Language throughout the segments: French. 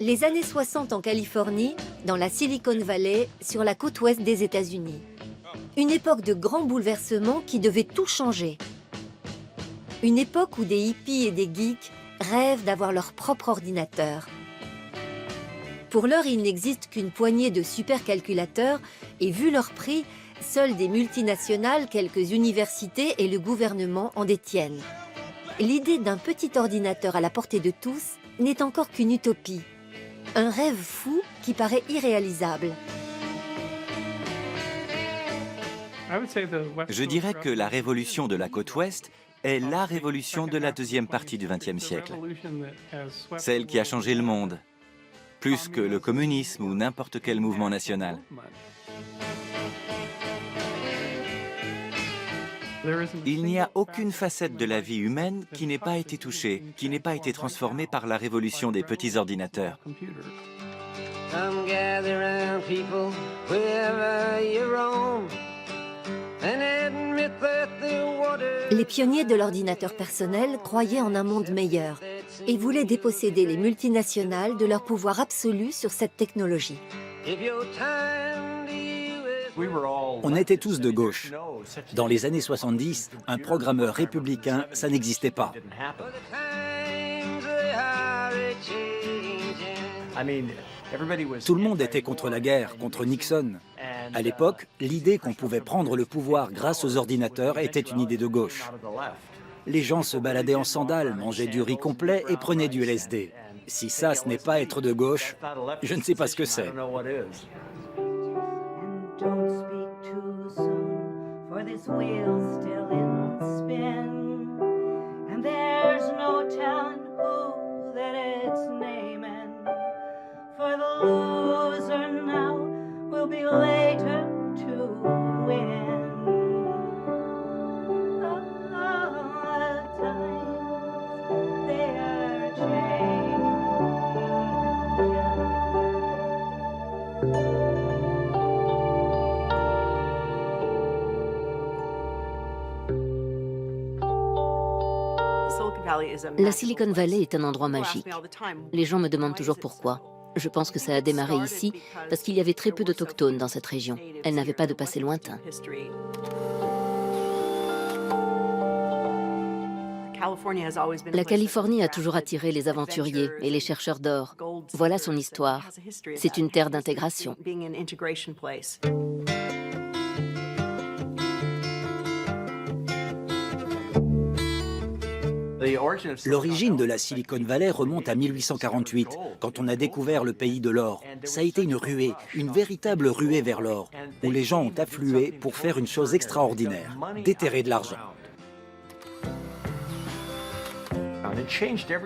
Les années 60 en Californie, dans la Silicon Valley, sur la côte ouest des États-Unis. Une époque de grands bouleversements qui devait tout changer. Une époque où des hippies et des geeks rêvent d'avoir leur propre ordinateur. Pour l'heure, il n'existe qu'une poignée de supercalculateurs et vu leur prix, seules des multinationales, quelques universités et le gouvernement en détiennent. L'idée d'un petit ordinateur à la portée de tous n'est encore qu'une utopie. Un rêve fou qui paraît irréalisable. Je dirais que la révolution de la côte ouest est la révolution de la deuxième partie du XXe siècle. Celle qui a changé le monde, plus que le communisme ou n'importe quel mouvement national. Il n'y a aucune facette de la vie humaine qui n'ait pas été touchée, qui n'ait pas été transformée par la révolution des petits ordinateurs. Come gather round people wherever you roam and admit that the water. Les pionniers de l'ordinateur personnel croyaient en un monde meilleur et voulaient déposséder les multinationales de leur pouvoir absolu sur cette technologie. If your time to you is On était tous de gauche. Dans les années 70, un programmeur républicain, ça n'existait pas. the times they are changing. Tout le monde était contre la guerre, contre Nixon. À l'époque, l'idée qu'on pouvait prendre le pouvoir grâce aux ordinateurs était une idée de gauche. Les gens se baladaient en sandales, mangeaient du riz complet et prenaient du LSD. Si ça, ce n'est pas être de gauche, je ne sais pas ce que c'est. Don't speak too soon, for this wheel's still in spin. And there's no telling who that it's naming. For the loser now will be later to win. Oh, the times, they are changing. La Silicon Valley est un endroit magique. Les gens me demandent toujours pourquoi. Je pense que ça a démarré ici parce qu'il y avait très peu d'autochtones dans cette région. Elle n'avait pas de passé lointain. La Californie a toujours attiré les aventuriers et les chercheurs d'or. Voilà son histoire. C'est une terre d'intégration. L'origine de la Silicon Valley remonte à 1848, quand on a découvert le pays de l'or. Ça a été une ruée, une véritable ruée vers l'or, où les gens ont afflué pour faire une chose extraordinaire, déterrer de l'argent.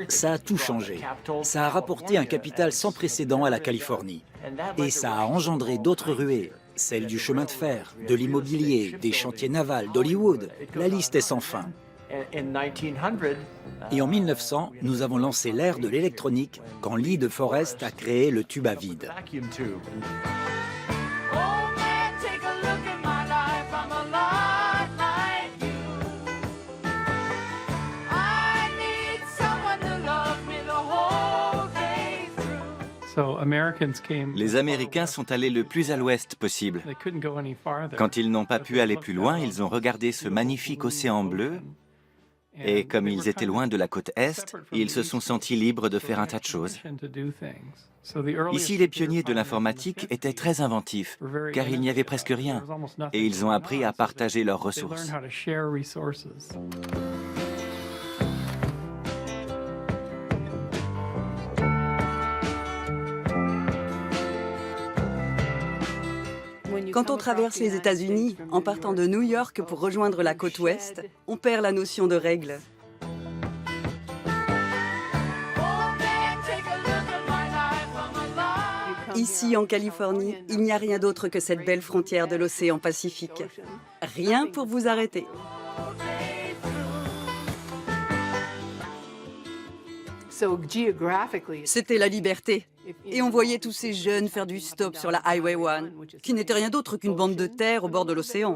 Ça a tout changé. Ça a rapporté un capital sans précédent à la Californie. Et ça a engendré d'autres ruées, celles du chemin de fer, de l'immobilier, des chantiers navals, d'Hollywood. La liste est sans fin. Et en 1900, nous avons lancé l'ère de l'électronique quand Lee de Forest a créé le tube à vide. Les Américains sont allés le plus à l'ouest possible. Quand ils n'ont pas pu aller plus loin, ils ont regardé ce magnifique océan bleu. Et comme ils étaient loin de la côte Est, ils se sont sentis libres de faire un tas de choses. Ici, les pionniers de l'informatique étaient très inventifs, car il n'y avait presque rien, et ils ont appris à partager leurs ressources. Quand on traverse les États-Unis en partant de New York pour rejoindre la côte ouest, on perd la notion de règles. Ici, en Californie, il n'y a rien d'autre que cette belle frontière de l'océan Pacifique. Rien pour vous arrêter. C'était la liberté. Et on voyait tous ces jeunes faire du stop sur la Highway 1, qui n'était rien d'autre qu'une bande de terre au bord de l'océan.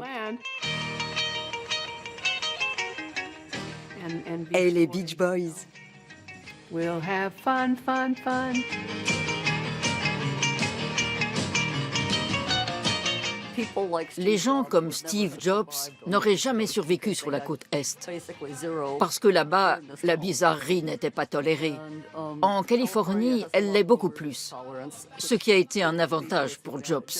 Et les Beach Boys. We'll have fun, fun, fun. Les gens comme Steve Jobs n'auraient jamais survécu sur la côte Est, parce que là-bas, la bizarrerie n'était pas tolérée. En Californie, elle l'est beaucoup plus, ce qui a été un avantage pour Jobs.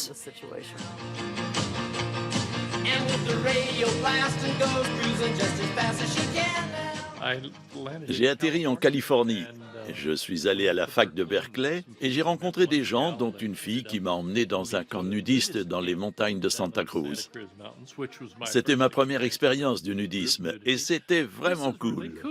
J'ai atterri en Californie. Je suis allé à la fac de Berkeley et j'ai rencontré des gens, dont une fille qui m'a emmené dans un camp nudiste dans les montagnes de Santa Cruz. C'était ma première expérience du nudisme et c'était vraiment cool.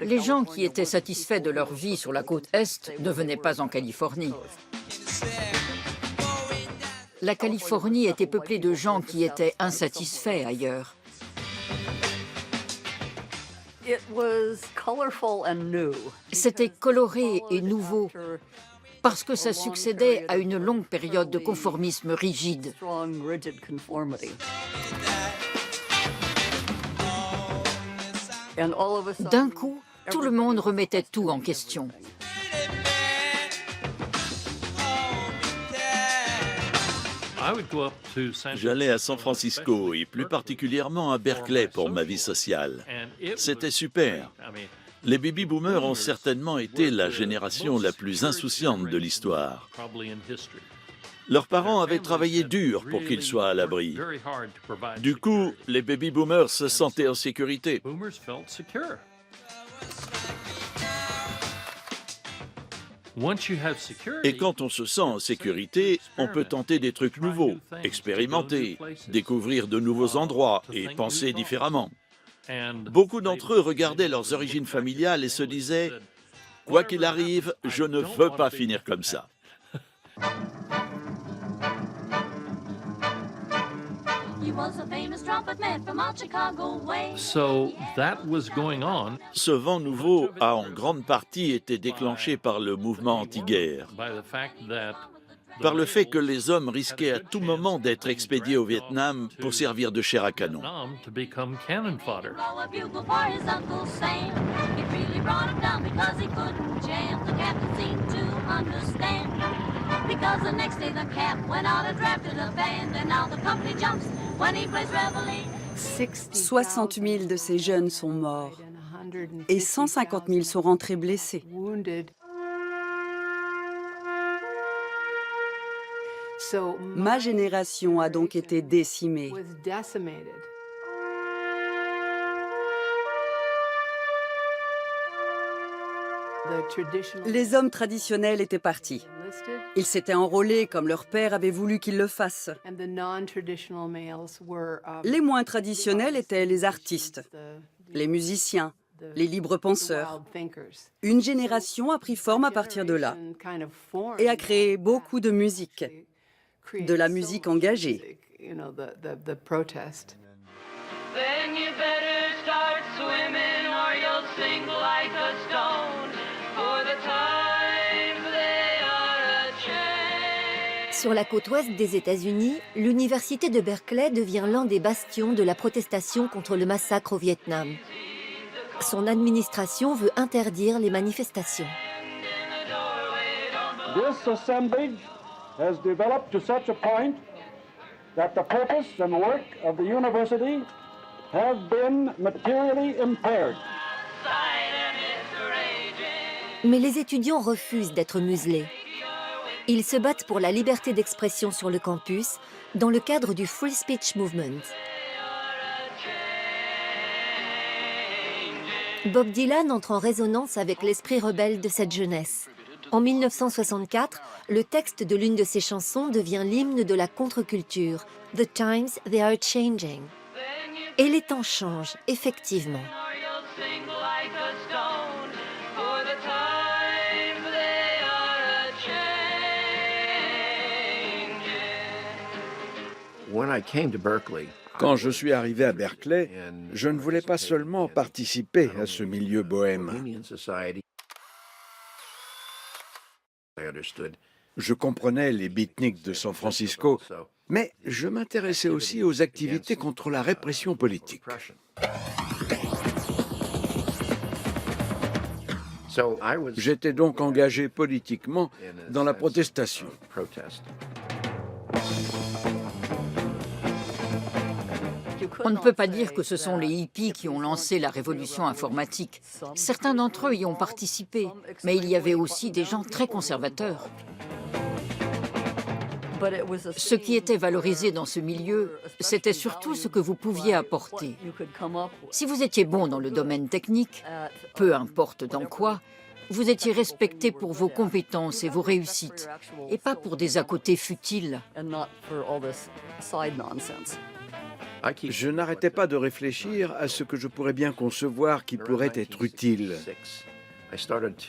Les gens qui étaient satisfaits de leur vie sur la côte Est ne venaient pas en Californie. La Californie était peuplée de gens qui étaient insatisfaits ailleurs. C'était coloré et nouveau, parce que ça succédait à une longue période de conformisme rigide. D'un coup, tout le monde remettait tout en question. J'allais à San Francisco et plus particulièrement à Berkeley pour ma vie sociale. C'était super. Les baby-boomers ont certainement été la génération la plus insouciante de l'histoire. Leurs parents avaient travaillé dur pour qu'ils soient à l'abri. Du coup, les baby-boomers se sentaient en sécurité. Et quand on se sent en sécurité, on peut tenter des trucs nouveaux, expérimenter, découvrir de nouveaux endroits et penser différemment. Beaucoup d'entre eux regardaient leurs origines familiales et se disaient « Quoi qu'il arrive, je ne veux pas finir comme ça ». Ce vent nouveau a en grande partie été déclenché par le mouvement anti-guerre, par le fait que les hommes risquaient à tout moment d'être expédiés au Vietnam pour servir de chair à canon. Because the next day the cap went out and drafted a band, and now the company jumps when he plays reveille. 60 000 de ces jeunes sont morts et 150 000 sont rentrés blessés. Ma génération a donc été décimée. Les hommes traditionnels étaient partis. Ils s'étaient enrôlés comme leur père avait voulu qu'ils le fassent. Les moins traditionnels étaient les artistes, les musiciens, les libres penseurs. Une génération a pris forme à partir de là et a créé beaucoup de musique, de la musique engagée. Then you better start swimming or you'll sink like a stone. For the times they are a change. Sur la côte ouest des États-Unis, l'université de Berkeley devient l'un des bastions de la protestation contre le massacre au Vietnam. Son administration veut interdire les manifestations. This assemblage has developed to such a point that the purpose and work of the university have been materially impaired. Mais les étudiants refusent d'être muselés. Ils se battent pour la liberté d'expression sur le campus dans le cadre du Free Speech Movement. Bob Dylan entre en résonance avec l'esprit rebelle de cette jeunesse. En 1964, le texte de l'une de ses chansons devient l'hymne de la contre-culture, « The Times They Are Changing ». Et les temps changent, effectivement. Quand je suis arrivé à Berkeley, je ne voulais pas seulement participer à ce milieu bohème. Je comprenais les beatniks de San Francisco, mais je m'intéressais aussi aux activités contre la répression politique. J'étais donc engagé politiquement dans la protestation. On ne peut pas dire que ce sont les hippies qui ont lancé la révolution informatique. Certains d'entre eux y ont participé, mais il y avait aussi des gens très conservateurs. Ce qui était valorisé dans ce milieu, c'était surtout ce que vous pouviez apporter. Si vous étiez bon dans le domaine technique, peu importe dans quoi, vous étiez respecté pour vos compétences et vos réussites, et pas pour des à côté futiles. Je n'arrêtais pas de réfléchir à ce que je pourrais bien concevoir qui pourrait être utile.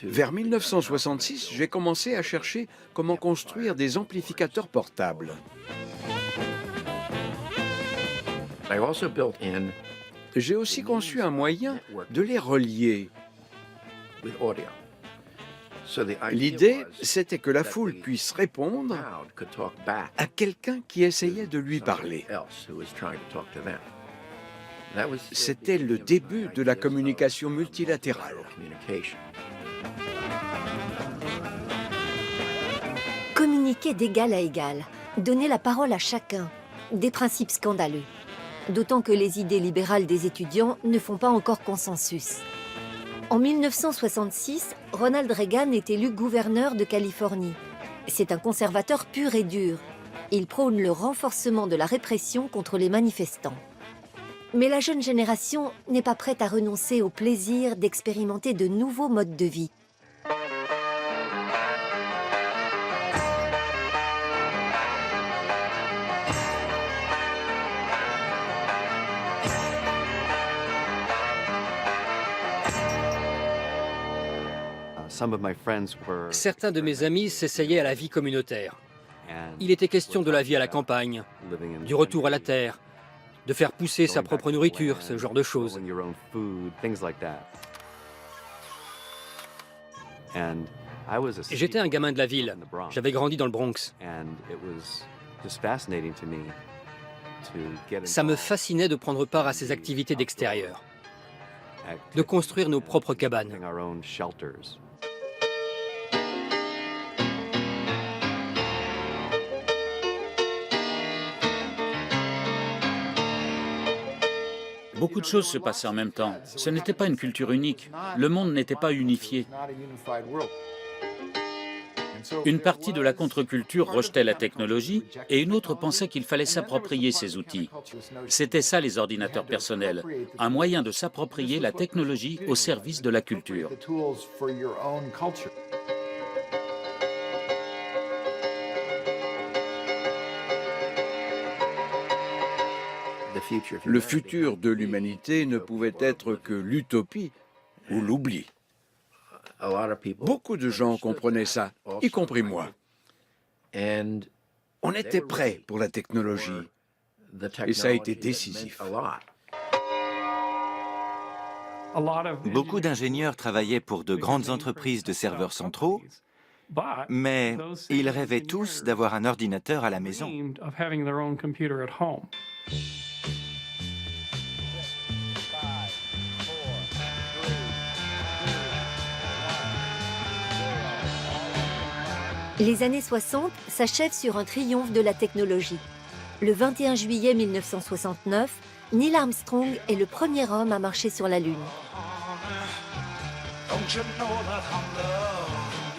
Vers 1966, j'ai commencé à chercher comment construire des amplificateurs portables. J'ai aussi conçu un moyen de les relier. L'idée, c'était que la foule puisse répondre à quelqu'un qui essayait de lui parler. C'était le début de la communication multilatérale. Communiquer d'égal à égal, donner la parole à chacun, des principes scandaleux. D'autant que les idées libérales des étudiants ne font pas encore consensus. En 1966, Ronald Reagan est élu gouverneur de Californie. C'est un conservateur pur et dur. Il prône le renforcement de la répression contre les manifestants. Mais la jeune génération n'est pas prête à renoncer au plaisir d'expérimenter de nouveaux modes de vie. Certains de mes amis s'essayaient à la vie communautaire. Il était question de la vie à la campagne, du retour à la terre, de faire pousser sa propre nourriture, ce genre de choses. J'étais un gamin de la ville, j'avais grandi dans le Bronx. Ça me fascinait de prendre part à ces activités d'extérieur, de construire nos propres cabanes. Beaucoup de choses se passaient en même temps. Ce n'était pas une culture unique. Le monde n'était pas unifié. Une partie de la contre-culture rejetait la technologie et une autre pensait qu'il fallait s'approprier ces outils. C'était ça les ordinateurs personnels, un moyen de s'approprier la technologie au service de la culture. Le futur de l'humanité ne pouvait être que l'utopie ou l'oubli. Beaucoup de gens comprenaient ça, y compris moi. On était prêts pour la technologie, et ça a été décisif. Beaucoup d'ingénieurs travaillaient pour de grandes entreprises de serveurs centraux, mais ils rêvaient tous d'avoir un ordinateur à la maison. Les années 60 s'achèvent sur un triomphe de la technologie. Le 21 juillet 1969, Neil Armstrong est le premier homme à marcher sur la Lune.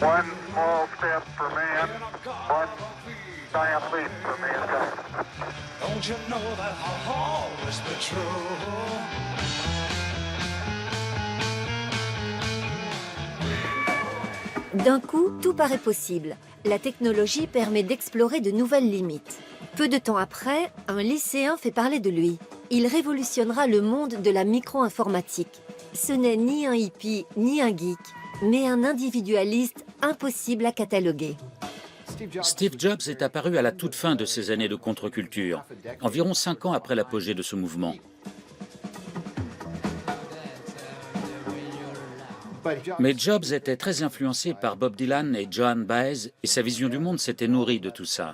One small step for man, one giant leap for mankind. Don't you know that I'll always be true? D'un coup, tout paraît possible. La technologie permet d'explorer de nouvelles limites. Peu de temps après, un lycéen fait parler de lui. Il révolutionnera le monde de la micro-informatique. Ce n'est ni un hippie, ni un geek, mais un individualiste impossible à cataloguer. Steve Jobs est apparu à la toute fin de ces années de contre-culture, environ 5 ans après l'apogée de ce mouvement. Mais Jobs était très influencé par Bob Dylan et Joan Baez et sa vision du monde s'était nourrie de tout ça.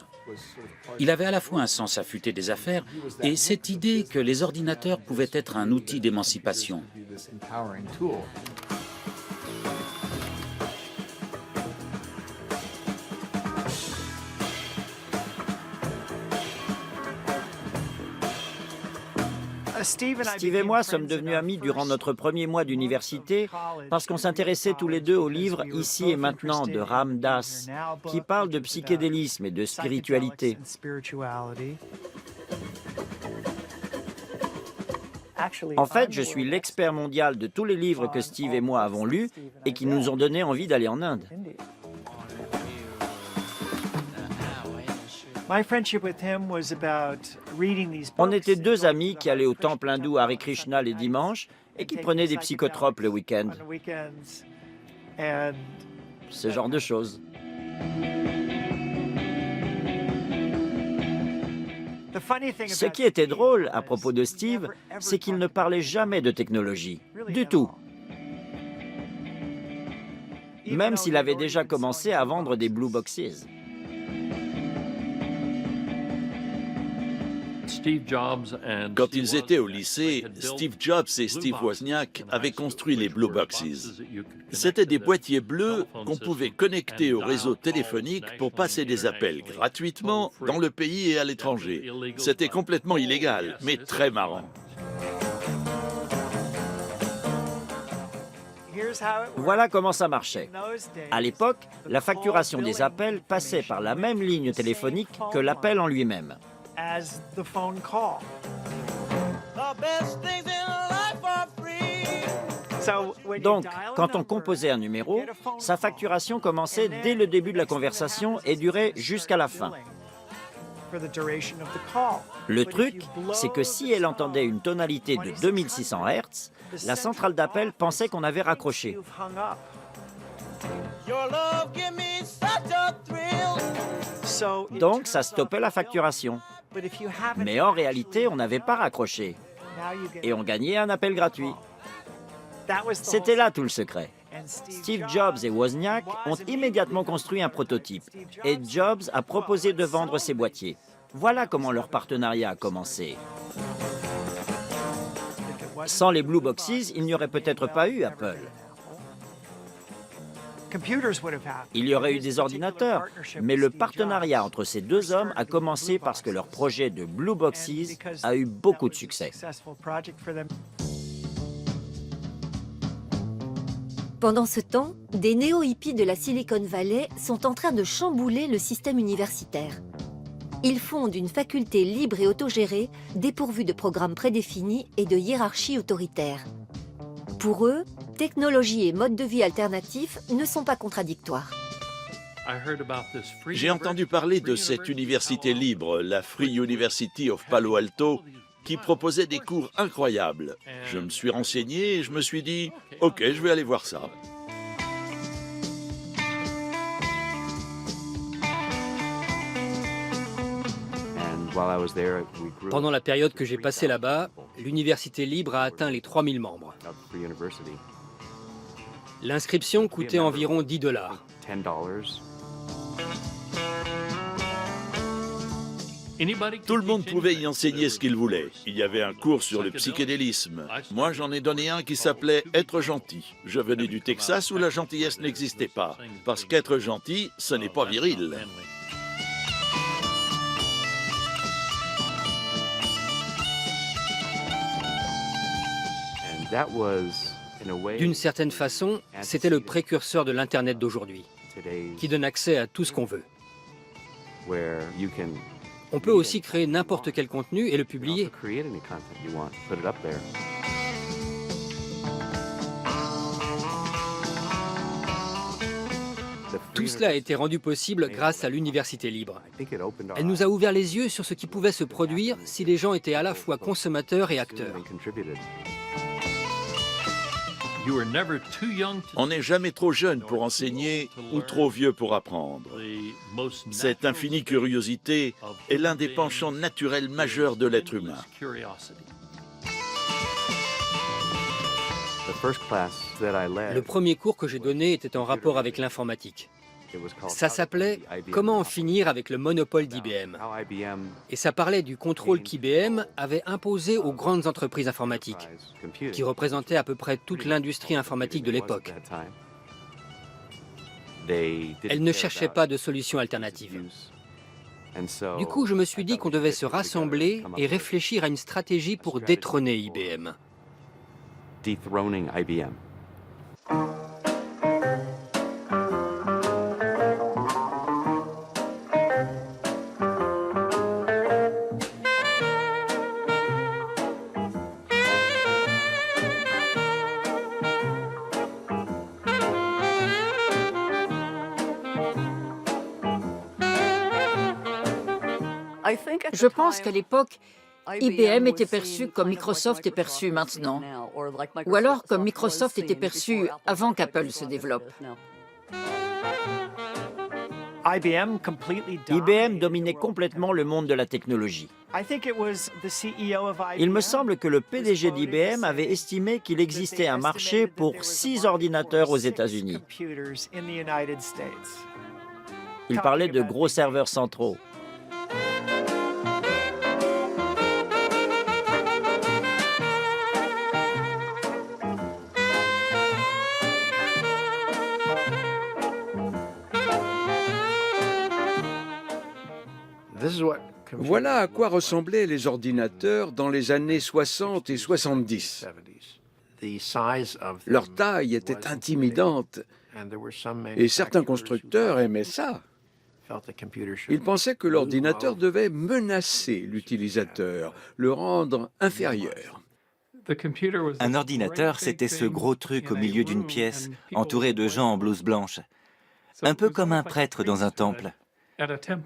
Il avait à la fois un sens affûté des affaires et cette idée que les ordinateurs pouvaient être un outil d'émancipation. Steve et moi sommes devenus amis durant notre premier mois d'université parce qu'on s'intéressait tous les deux aux livres Ici et maintenant de Ram Dass, qui parlent de psychédélisme et de spiritualité. En fait, je suis l'expert mondial de tous les livres que Steve et moi avons lus et qui nous ont donné envie d'aller en Inde. On était deux amis qui allaient au temple hindou Hare Krishna les dimanches et qui prenaient des psychotropes le week-end. Ce genre de choses. Ce qui était drôle à propos de Steve, c'est qu'il ne parlait jamais de technologie, du tout. Même s'il avait déjà commencé à vendre des Blue Boxes. Quand ils étaient au lycée, Steve Jobs et Steve Wozniak avaient construit les Blue Boxes. C'étaient des boîtiers bleus qu'on pouvait connecter au réseau téléphonique pour passer des appels gratuitement dans le pays et à l'étranger. C'était complètement illégal, mais très marrant. Voilà comment ça marchait. À l'époque, la facturation des appels passait par la même ligne téléphonique que l'appel en lui-même. Donc, quand on composait un numéro, sa facturation commençait dès le début de la conversation et durait jusqu'à la fin. Le truc, c'est que si elle entendait une tonalité de 2600 Hz, la centrale d'appel pensait qu'on avait raccroché. Donc, ça stoppait la facturation. Mais en réalité, on n'avait pas raccroché. Et on gagnait un appel gratuit. C'était là tout le secret. Steve Jobs et Wozniak ont immédiatement construit un prototype. Et Jobs a proposé de vendre ses boîtiers. Voilà comment leur partenariat a commencé. Sans les Blue Boxes, il n'y aurait peut-être pas eu Apple. Il y aurait eu des ordinateurs, mais le partenariat entre ces deux hommes a commencé parce que leur projet de Blue Boxes a eu beaucoup de succès. Pendant ce temps, des néo-hippies de la Silicon Valley sont en train de chambouler le système universitaire. Ils fondent une faculté libre et autogérée, dépourvue de programmes prédéfinis et de hiérarchie autoritaire. Pour eux, technologie et mode de vie alternatifs ne sont pas contradictoires. J'ai entendu parler de cette université libre, la Free University of Palo Alto, qui proposait des cours incroyables. Je me suis renseigné et je me suis dit, OK, je vais aller voir ça. Pendant la période que j'ai passée là-bas, l'université libre a atteint les 3000 membres. L'inscription coûtait environ $10. Tout le monde pouvait y enseigner ce qu'il voulait. Il y avait un cours sur le psychédélisme. Moi, j'en ai donné un qui s'appelait « Être gentil ». Je venais du Texas où la gentillesse n'existait pas. Parce qu'être gentil, ce n'est pas viril. D'une certaine façon, c'était le précurseur de l'Internet d'aujourd'hui, qui donne accès à tout ce qu'on veut. On peut aussi créer n'importe quel contenu et le publier. Tout cela a été rendu possible grâce à l'université libre. Elle nous a ouvert les yeux sur ce qui pouvait se produire si les gens étaient à la fois consommateurs et acteurs. On n'est jamais trop jeune pour enseigner ou trop vieux pour apprendre. Cette infinie curiosité est l'un des penchants naturels majeurs de l'être humain. Le premier cours que j'ai donné était en rapport avec l'informatique. Ça s'appelait « Comment en finir avec le monopole d'IBM ». Et ça parlait du contrôle qu'IBM avait imposé aux grandes entreprises informatiques, qui représentaient à peu près toute l'industrie informatique de l'époque. Elles ne cherchaient pas de solution alternative. Du coup, je me suis dit qu'on devait se rassembler et réfléchir à une stratégie pour détrôner IBM. Je pense qu'à l'époque, IBM était perçu comme Microsoft est perçu maintenant, ou alors comme Microsoft était perçu avant qu'Apple se développe. IBM dominait complètement le monde de la technologie. Il me semble que le PDG d'IBM avait estimé qu'il existait un marché pour 6 ordinateurs aux États-Unis. Il parlait de gros serveurs centraux. Voilà à quoi ressemblaient les ordinateurs dans les années 60 et 70. Leur taille était intimidante et certains constructeurs aimaient ça. Ils pensaient que l'ordinateur devait menacer l'utilisateur, le rendre inférieur. Un ordinateur, c'était ce gros truc au milieu d'une pièce, entouré de gens en blouse blanche. Un peu comme un prêtre dans un temple.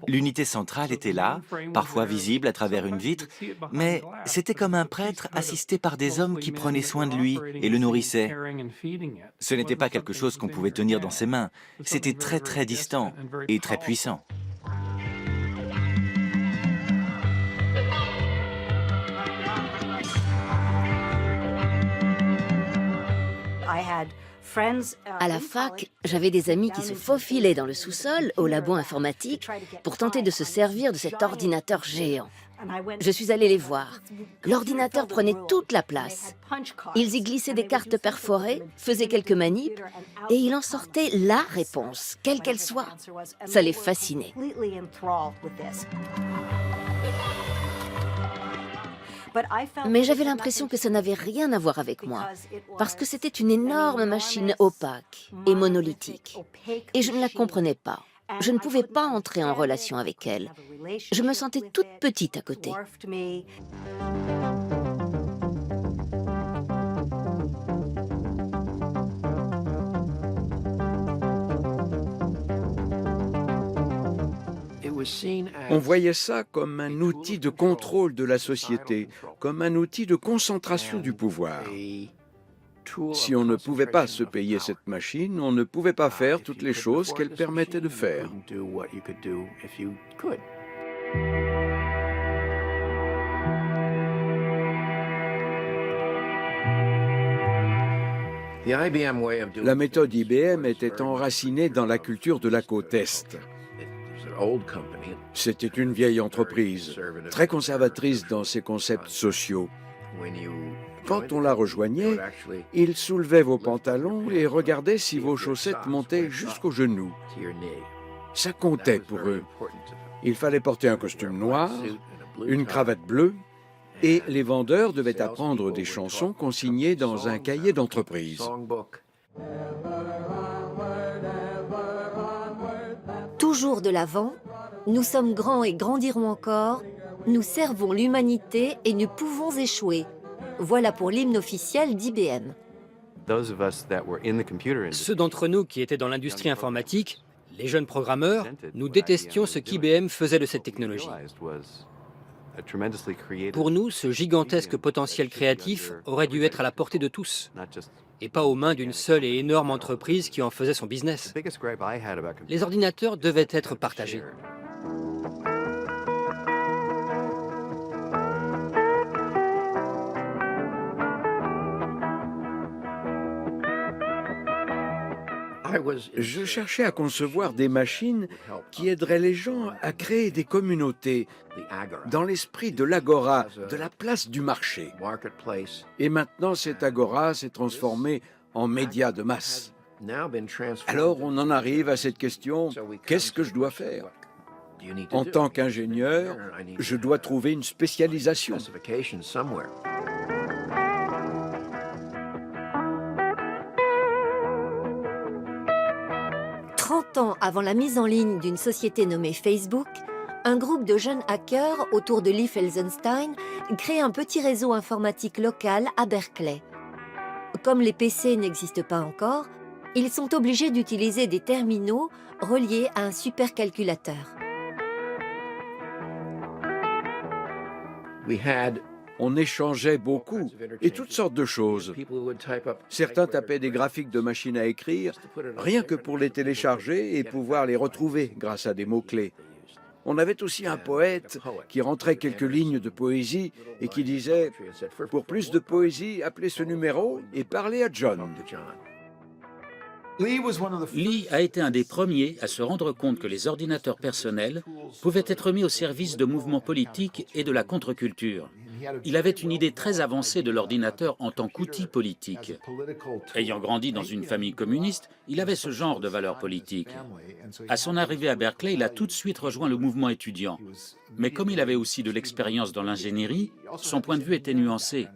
L'unité centrale était là, parfois visible à travers une vitre, mais c'était comme un prêtre assisté par des hommes qui prenaient soin de lui et le nourrissaient. Ce n'était pas quelque chose qu'on pouvait tenir dans ses mains, c'était très très distant et très puissant. À la fac, j'avais des amis qui se faufilaient dans le sous-sol, au labo informatique, pour tenter de se servir de cet ordinateur géant. Je suis allée les voir. L'ordinateur prenait toute la place. Ils y glissaient des cartes perforées, faisaient quelques manips, et il en sortait la réponse, quelle qu'elle soit. Ça les fascinait. Mais j'avais l'impression que ça n'avait rien à voir avec moi, parce que c'était une énorme machine opaque et monolithique. Et je ne la comprenais pas. Je ne pouvais pas entrer en relation avec elle. Je me sentais toute petite à côté. On voyait ça comme un outil de contrôle de la société, comme un outil de concentration du pouvoir. Si on ne pouvait pas se payer cette machine, on ne pouvait pas faire toutes les choses qu'elle permettait de faire. La méthode IBM était enracinée dans la culture de la côte Est. C'était une vieille entreprise, très conservatrice dans ses concepts sociaux. Quand on la rejoignait, ils soulevaient vos pantalons et regardaient si vos chaussettes montaient jusqu'aux genoux. Ça comptait pour eux. Il fallait porter un costume noir, une cravate bleue, et les vendeurs devaient apprendre des chansons consignées dans un cahier d'entreprise. Toujours de l'avant, nous sommes grands et grandirons encore, nous servons l'humanité et ne pouvons échouer. Voilà pour l'hymne officiel d'IBM. Ceux d'entre nous qui étaient dans l'industrie informatique, les jeunes programmeurs, nous détestions ce qu'IBM faisait de cette technologie. Pour nous, ce gigantesque potentiel créatif aurait dû être à la portée de tous, et pas aux mains d'une seule et énorme entreprise qui en faisait son business. Les ordinateurs devaient être partagés. Je cherchais à concevoir des machines qui aideraient les gens à créer des communautés dans l'esprit de l'agora, de la place du marché. Et maintenant, cette agora s'est transformée en média de masse. Alors, on en arrive à cette question, qu'est-ce que je dois faire? En tant qu'ingénieur, je dois trouver une spécialisation. 30 ans avant la mise en ligne d'une société nommée Facebook, un groupe de jeunes hackers autour de Lee Felsenstein crée un petit réseau informatique local à Berkeley. Comme les PC n'existent pas encore, ils sont obligés d'utiliser des terminaux reliés à un supercalculateur. On échangeait beaucoup et toutes sortes de choses. Certains tapaient des graphiques de machines à écrire, rien que pour les télécharger et pouvoir les retrouver grâce à des mots-clés. On avait aussi un poète qui rentrait quelques lignes de poésie et qui disait « Pour plus de poésie, appelez ce numéro et parlez à John ». Lee a été un des premiers à se rendre compte que les ordinateurs personnels pouvaient être mis au service de mouvements politiques et de la contre-culture. Il avait une idée très avancée de l'ordinateur en tant qu'outil politique. Ayant grandi dans une famille communiste, il avait ce genre de valeurs politiques. À son arrivée à Berkeley, il a tout de suite rejoint le mouvement étudiant. Mais comme il avait aussi de l'expérience dans l'ingénierie, son point de vue était nuancé.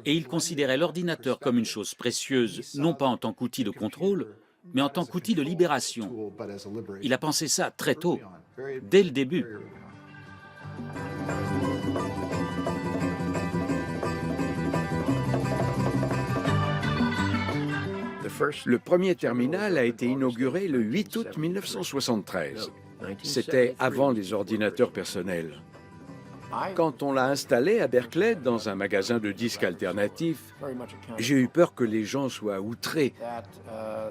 Et il considérait l'ordinateur comme une chose précieuse, non pas en tant qu'outil de contrôle, mais en tant qu'outil de libération. Il a pensé ça très tôt, dès le début. Le premier terminal a été inauguré le 8 août 1973. C'était avant les ordinateurs personnels. Quand on l'a installé à Berkeley dans un magasin de disques alternatifs, j'ai eu peur que les gens soient outrés.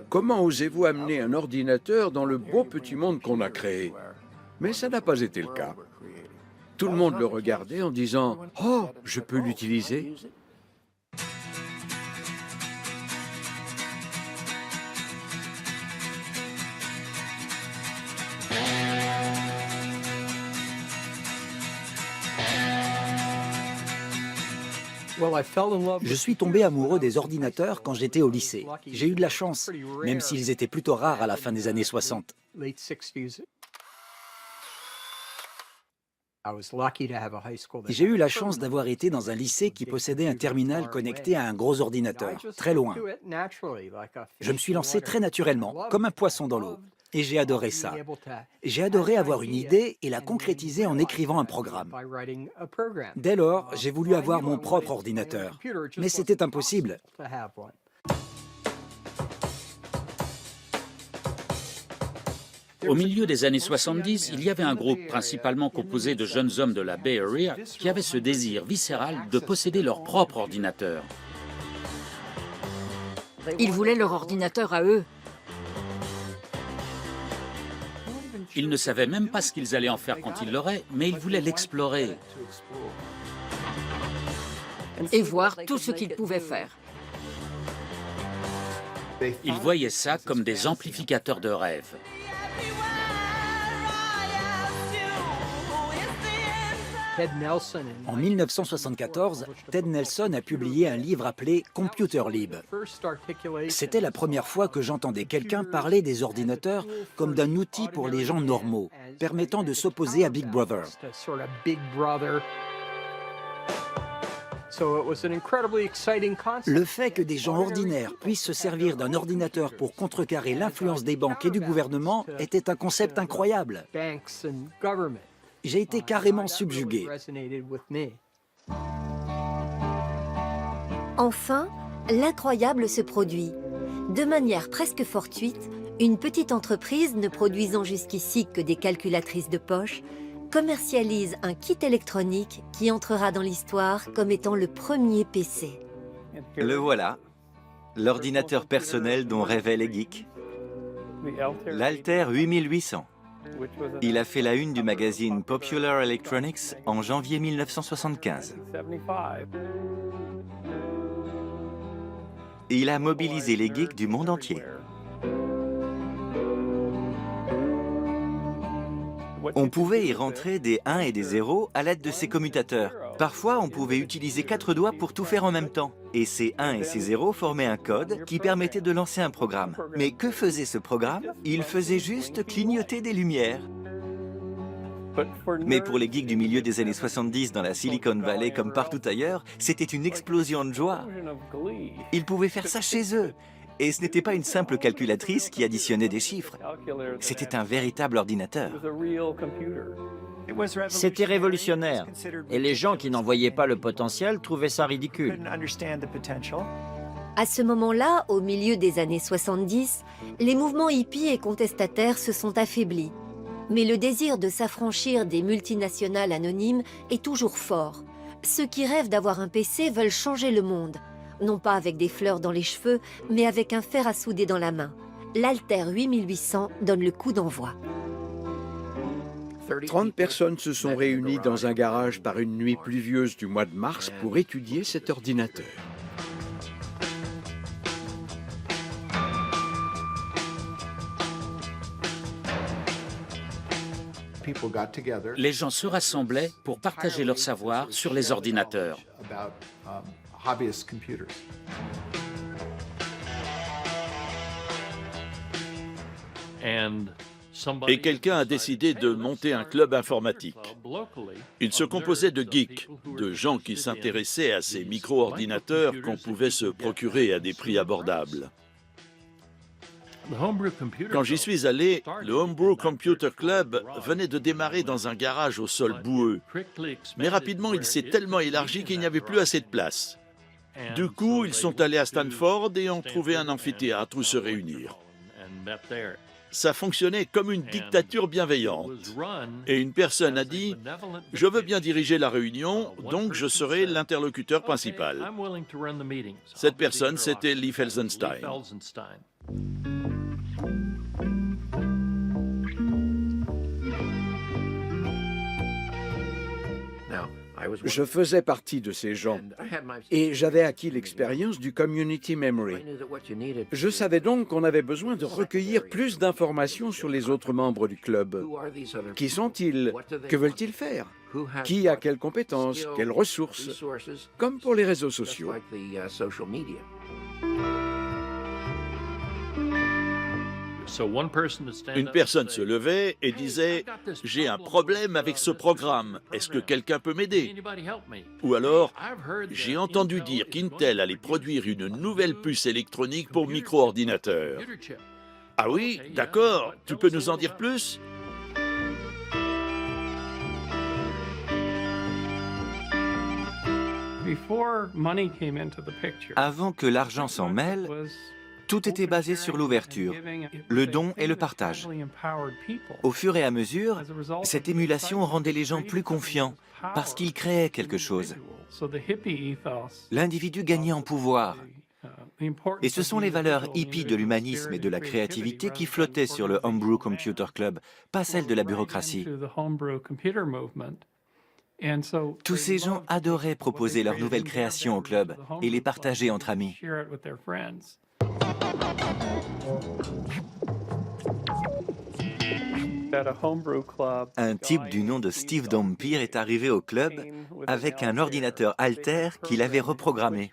Comment osez-vous amener un ordinateur dans le beau petit monde qu'on a créé? Mais ça n'a pas été le cas. Tout le monde le regardait en disant « Oh, je peux l'utiliser ?» Je suis tombé amoureux des ordinateurs quand j'étais au lycée. J'ai eu de la chance, même s'ils étaient plutôt rares à la fin des années 60. J'ai eu la chance d'avoir été dans un lycée qui possédait un terminal connecté à un gros ordinateur, très loin. Je me suis lancé très naturellement, comme un poisson dans l'eau. Et j'ai adoré ça. J'ai adoré avoir une idée et la concrétiser en écrivant un programme. Dès lors, j'ai voulu avoir mon propre ordinateur. Mais c'était impossible. Au milieu des années 70, il y avait un groupe principalement composé de jeunes hommes de la Bay Area qui avaient ce désir viscéral de posséder leur propre ordinateur. Ils voulaient leur ordinateur à eux. Ils ne savaient même pas ce qu'ils allaient en faire quand ils l'auraient, mais ils voulaient l'explorer. Et voir tout ce qu'ils pouvaient faire. Ils voyaient ça comme des amplificateurs de rêve. En 1974, Ted Nelson a publié un livre appelé Computer Lib. C'était la première fois que j'entendais quelqu'un parler des ordinateurs comme d'un outil pour les gens normaux, permettant de s'opposer à Big Brother. Le fait que des gens ordinaires puissent se servir d'un ordinateur pour contrecarrer l'influence des banques et du gouvernement était un concept incroyable. J'ai été carrément subjugué. Enfin, l'incroyable se produit. De manière presque fortuite, une petite entreprise ne produisant jusqu'ici que des calculatrices de poche commercialise un kit électronique qui entrera dans l'histoire comme étant le premier PC. Le voilà, l'ordinateur personnel dont rêvaient les geeks. L'Alter 8800. Il a fait la une du magazine Popular Electronics en janvier 1975. Il a mobilisé les geeks du monde entier. On pouvait y rentrer des 1 et des 0 à l'aide de ces commutateurs. Parfois, on pouvait utiliser 4 doigts pour tout faire en même temps. Et ces 1 et ces 0 formaient un code qui permettait de lancer un programme. Mais que faisait ce programme? Il faisait juste clignoter des lumières. Mais pour les geeks du milieu des années 70 dans la Silicon Valley comme partout ailleurs, c'était une explosion de joie. Ils pouvaient faire ça chez eux. Et ce n'était pas une simple calculatrice qui additionnait des chiffres. C'était un véritable ordinateur. C'était révolutionnaire. Et les gens qui n'en voyaient pas le potentiel trouvaient ça ridicule. À ce moment-là, au milieu des années 70, les mouvements hippies et contestataires se sont affaiblis. Mais le désir de s'affranchir des multinationales anonymes est toujours fort. Ceux qui rêvent d'avoir un PC veulent changer le monde. Non pas avec des fleurs dans les cheveux, mais avec un fer à souder dans la main. L'Alter 8800 donne le coup d'envoi. 30 personnes se sont réunies dans un garage par une nuit pluvieuse du mois de mars pour étudier cet ordinateur. Les gens se rassemblaient pour partager leur savoir sur les ordinateurs. Et quelqu'un a décidé de monter un club informatique. Il se composait de geeks, de gens qui s'intéressaient à ces micro-ordinateurs qu'on pouvait se procurer à des prix abordables. Quand j'y suis allé, le Homebrew Computer Club venait de démarrer dans un garage au sol boueux. Mais rapidement, il s'est tellement élargi qu'il n'y avait plus assez de place. Du coup, ils sont allés à Stanford et ont trouvé un amphithéâtre où se réunir. Ça fonctionnait comme une dictature bienveillante. Et une personne a dit « Je veux bien diriger la réunion, donc je serai l'interlocuteur principal. » Cette personne, c'était Lee Felsenstein. Je faisais partie de ces gens et j'avais acquis l'expérience du Community Memory. Je savais donc qu'on avait besoin de recueillir plus d'informations sur les autres membres du club. Qui sont-ils? Que veulent-ils faire? Qui a quelles compétences? Quelles ressources? Comme pour les réseaux sociaux. Une personne se levait et disait « J'ai un problème avec ce programme, est-ce que quelqu'un peut m'aider ?» Ou alors « J'ai entendu dire qu'Intel allait produire une nouvelle puce électronique pour micro-ordinateur. » Ah oui, d'accord, tu peux nous en dire plus? Avant que l'argent s'en mêle, tout était basé sur l'ouverture, le don et le partage. Au fur et à mesure, cette émulation rendait les gens plus confiants parce qu'ils créaient quelque chose. L'individu gagnait en pouvoir. Et ce sont les valeurs hippies de l'humanisme et de la créativité qui flottaient sur le Homebrew Computer Club, pas celles de la bureaucratie. Tous ces gens adoraient proposer leurs nouvelles créations au club et les partager entre amis. Un type du nom de Steve Dampier est arrivé au club avec un ordinateur Alter qu'il avait reprogrammé.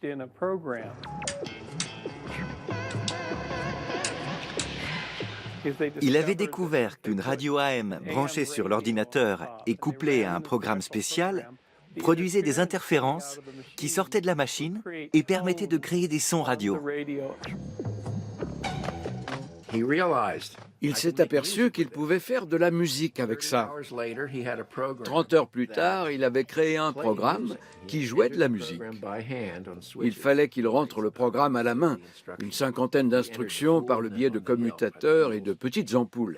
Il avait découvert qu'une radio AM branchée sur l'ordinateur et couplée à un programme spécial produisait des interférences qui sortaient de la machine et permettaient de créer des sons radio. Il s'est aperçu qu'il pouvait faire de la musique avec ça. 30 heures plus tard, il avait créé un programme qui jouait de la musique. Il fallait qu'il rentre le programme à la main, une cinquantaine d'instructions par le biais de commutateurs et de petites ampoules.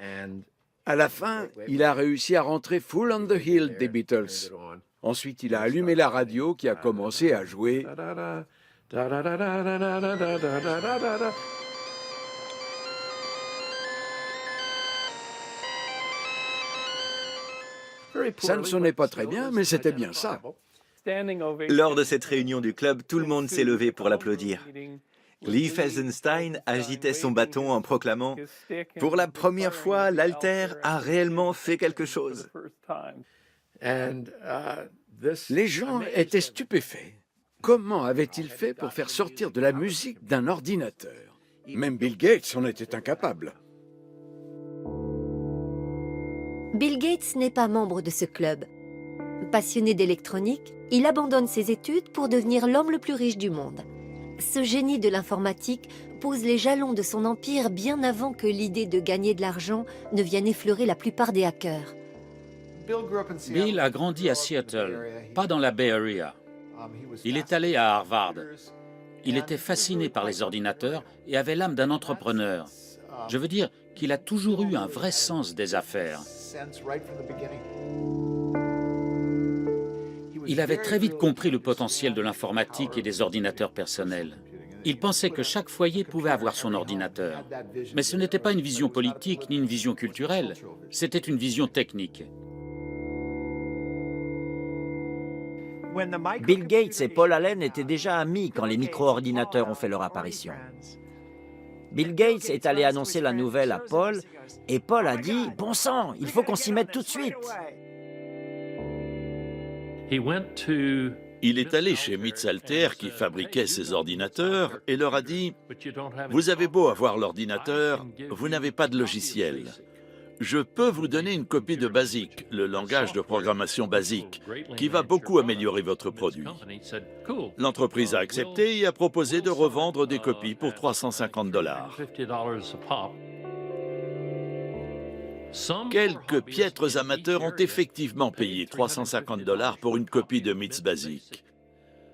À la fin, il a réussi à rentrer Full on the Hill des Beatles. Ensuite, il a allumé la radio qui a commencé à jouer. Ça ne sonnait pas très bien, mais c'était bien ça. Lors de cette réunion du club, tout le monde s'est levé pour l'applaudir. Lee Felsenstein agitait son bâton en proclamant « Pour la première fois, l'halter a réellement fait quelque chose ». Les gens étaient stupéfaits. Comment avait-il fait pour faire sortir de la musique d'un ordinateur? Même Bill Gates en était incapable. Bill Gates n'est pas membre de ce club. Passionné d'électronique, il abandonne ses études pour devenir l'homme le plus riche du monde. Ce génie de l'informatique pose les jalons de son empire bien avant que l'idée de gagner de l'argent ne vienne effleurer la plupart des hackers. Bill a grandi à Seattle, pas dans la Bay Area. Il est allé à Harvard. Il était fasciné par les ordinateurs et avait l'âme d'un entrepreneur. Je veux dire qu'il a toujours eu un vrai sens des affaires. Il avait très vite compris le potentiel de l'informatique et des ordinateurs personnels. Il pensait que chaque foyer pouvait avoir son ordinateur. Mais ce n'était pas une vision politique ni une vision culturelle, c'était une vision technique. Bill Gates et Paul Allen étaient déjà amis quand les micro-ordinateurs ont fait leur apparition. Bill Gates est allé annoncer la nouvelle à Paul, et Paul a dit « Bon sang, il faut qu'on s'y mette tout de suite !» Il est allé chez MITS-Alter qui fabriquait ces ordinateurs et leur a dit « Vous avez beau avoir l'ordinateur, vous n'avez pas de logiciel. Je peux vous donner une copie de BASIC, le langage de programmation BASIC, qui va beaucoup améliorer votre produit. » L'entreprise a accepté et a proposé de revendre des copies pour $350. Quelques piètres amateurs ont effectivement payé $350 pour une copie de MITS BASIC.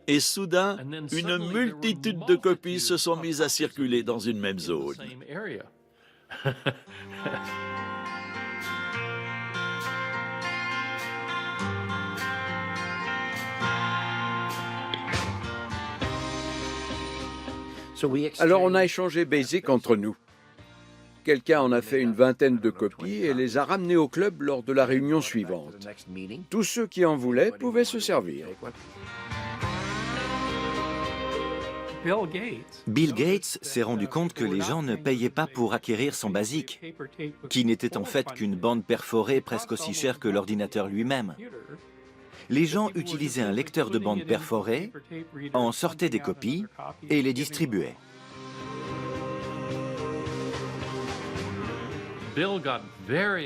Et soudain, une multitude de copies se sont mises à circuler dans une même zone. Alors on a échangé BASIC entre nous. Quelqu'un en a fait une vingtaine de copies et les a ramenées au club lors de la réunion suivante. Tous ceux qui en voulaient pouvaient se servir. Bill Gates s'est rendu compte que les gens ne payaient pas pour acquérir son BASIC, qui n'était en fait qu'une bande perforée presque aussi chère que l'ordinateur lui-même. Les gens utilisaient un lecteur de bande perforée, en sortaient des copies et les distribuaient.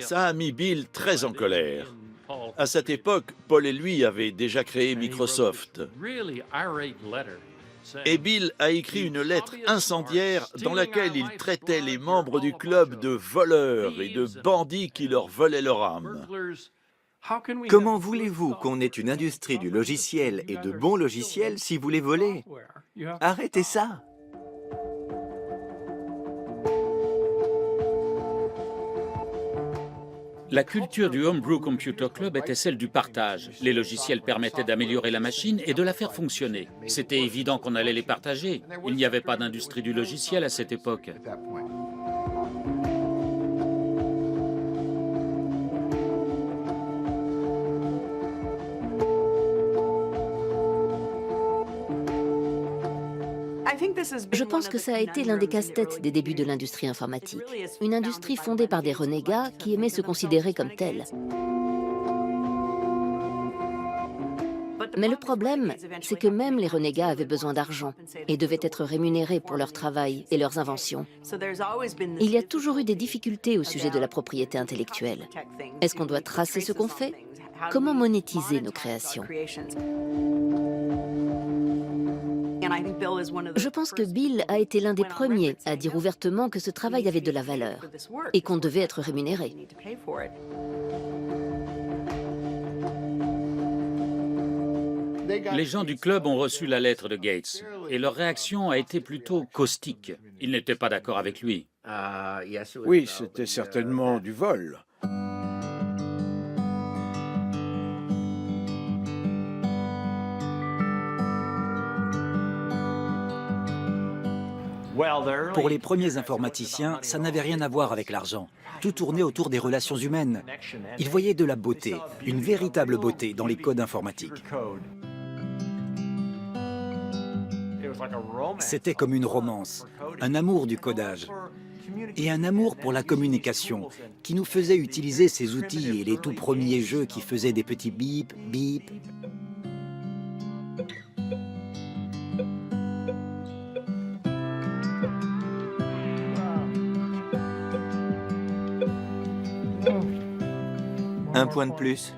Ça a mis Bill très en colère. À cette époque, Paul et lui avaient déjà créé Microsoft. Et Bill a écrit une lettre incendiaire dans laquelle il traitait les membres du club de voleurs et de bandits qui leur volaient leur âme. Comment voulez-vous qu'on ait une industrie du logiciel et de bons logiciels si vous les volez? Arrêtez ça! La culture du Homebrew Computer Club était celle du partage. Les logiciels permettaient d'améliorer la machine et de la faire fonctionner. C'était évident qu'on allait les partager. Il n'y avait pas d'industrie du logiciel à cette époque. Je pense que ça a été l'un des casse-têtes des débuts de l'industrie informatique. Une industrie fondée par des renégats qui aimaient se considérer comme tels. Mais le problème, c'est que même les renégats avaient besoin d'argent et devaient être rémunérés pour leur travail et leurs inventions. Il y a toujours eu des difficultés au sujet de la propriété intellectuelle. Est-ce qu'on doit tracer ce qu'on fait? Comment monétiser nos créations? Je pense que Bill a été l'un des premiers à dire ouvertement que ce travail avait de la valeur et qu'on devait être rémunéré. Les gens du club ont reçu la lettre de Gates et leur réaction a été plutôt caustique. Ils n'étaient pas d'accord avec lui. Oui, c'était certainement du vol. Pour les premiers informaticiens, ça n'avait rien à voir avec l'argent. Tout tournait autour des relations humaines. Ils voyaient de la beauté, une véritable beauté dans les codes informatiques. C'était comme une romance, un amour du codage et un amour pour la communication qui nous faisait utiliser ces outils et les tout premiers jeux qui faisaient des petits bip, bip. Un point de plus.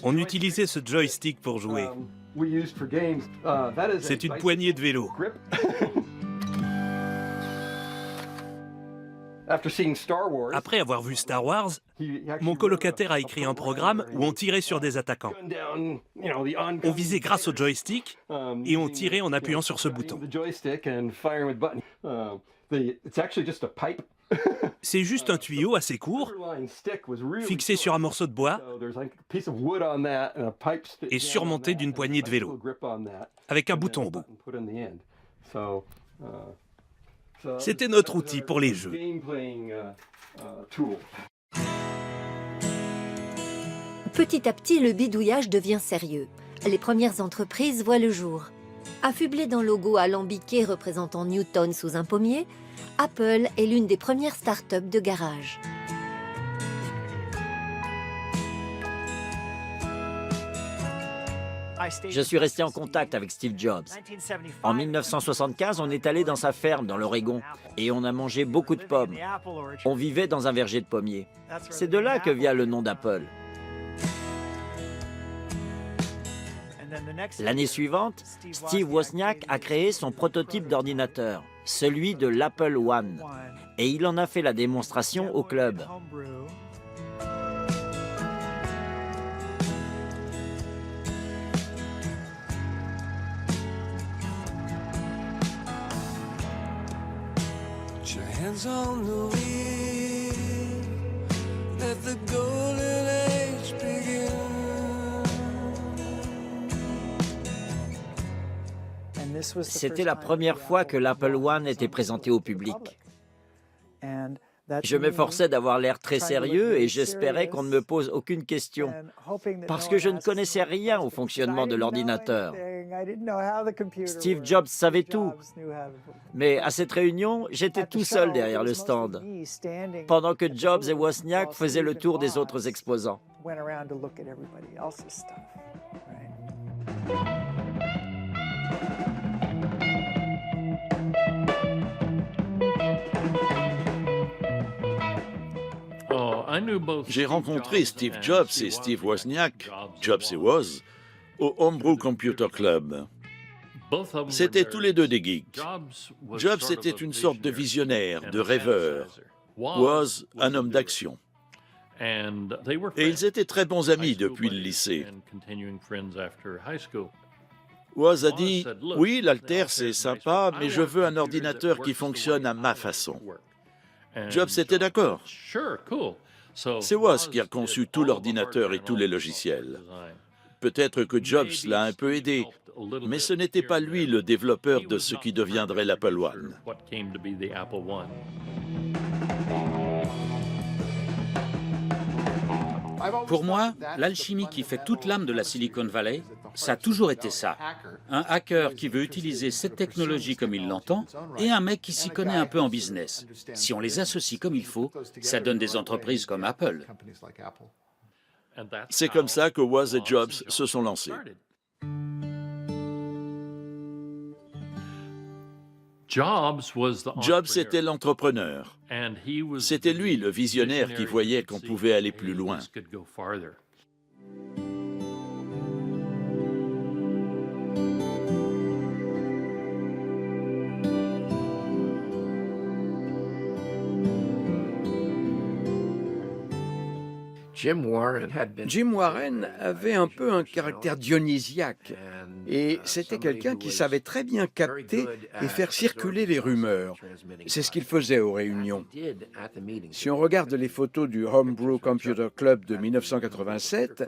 On utilisait ce joystick pour jouer. C'est une poignée de vélo. Après avoir vu Star Wars, mon colocataire a écrit un programme où on tirait sur des attaquants. On visait grâce au joystick et on tirait en appuyant sur ce bouton. C'est juste un tuyau assez court, fixé sur un morceau de bois et surmonté d'une poignée de vélo, avec un bouton au bout. C'était notre outil pour les jeux. Petit à petit, le bidouillage devient sérieux. Les premières entreprises voient le jour. Affublé d'un logo alambiqué représentant Newton sous un pommier, Apple est l'une des premières startups de garage. Je suis resté en contact avec Steve Jobs. En 1975, on est allé dans sa ferme dans l'Oregon et on a mangé beaucoup de pommes. On vivait dans un verger de pommiers. C'est de là que vient le nom d'Apple. L'année suivante, Steve Wozniak a créé son prototype d'ordinateur, celui de l'Apple One, et il en a fait la démonstration au club. C'était la première fois que l'Apple One était présenté au public. Je m'efforçais d'avoir l'air très sérieux et j'espérais qu'on ne me pose aucune question, parce que je ne connaissais rien au fonctionnement de l'ordinateur. Steve Jobs savait tout, mais à cette réunion, j'étais tout seul derrière le stand, pendant que Jobs et Wozniak faisaient le tour des autres exposants. J'ai rencontré Steve Jobs et Steve Wozniak, Jobs et Woz, au Homebrew Computer Club. C'étaient tous les deux des geeks. Jobs était une sorte de visionnaire, de rêveur. Woz, un homme d'action. Et ils étaient très bons amis depuis le lycée. Woz a dit « Oui, l'Altair, c'est sympa, mais je veux un ordinateur qui fonctionne à ma façon. » Jobs était d'accord. C'est Woz qui a conçu tout l'ordinateur et tous les logiciels. Peut-être que Jobs l'a un peu aidé, mais ce n'était pas lui le développeur de ce qui deviendrait l'Apple One. Pour moi, l'alchimie qui fait toute l'âme de la Silicon Valley, ça a toujours été ça. Un hacker qui veut utiliser cette technologie comme il l'entend et un mec qui s'y connaît un peu en business. Si on les associe comme il faut, ça donne des entreprises comme Apple. C'est comme ça que Woz et Jobs se sont lancés. Jobs était l'entrepreneur. C'était lui le visionnaire qui voyait qu'on pouvait aller plus loin. Jim Warren avait un peu un caractère dionysiaque et c'était quelqu'un qui savait très bien capter et faire circuler les rumeurs. C'est ce qu'il faisait aux réunions. Si on regarde les photos du Homebrew Computer Club de 1987,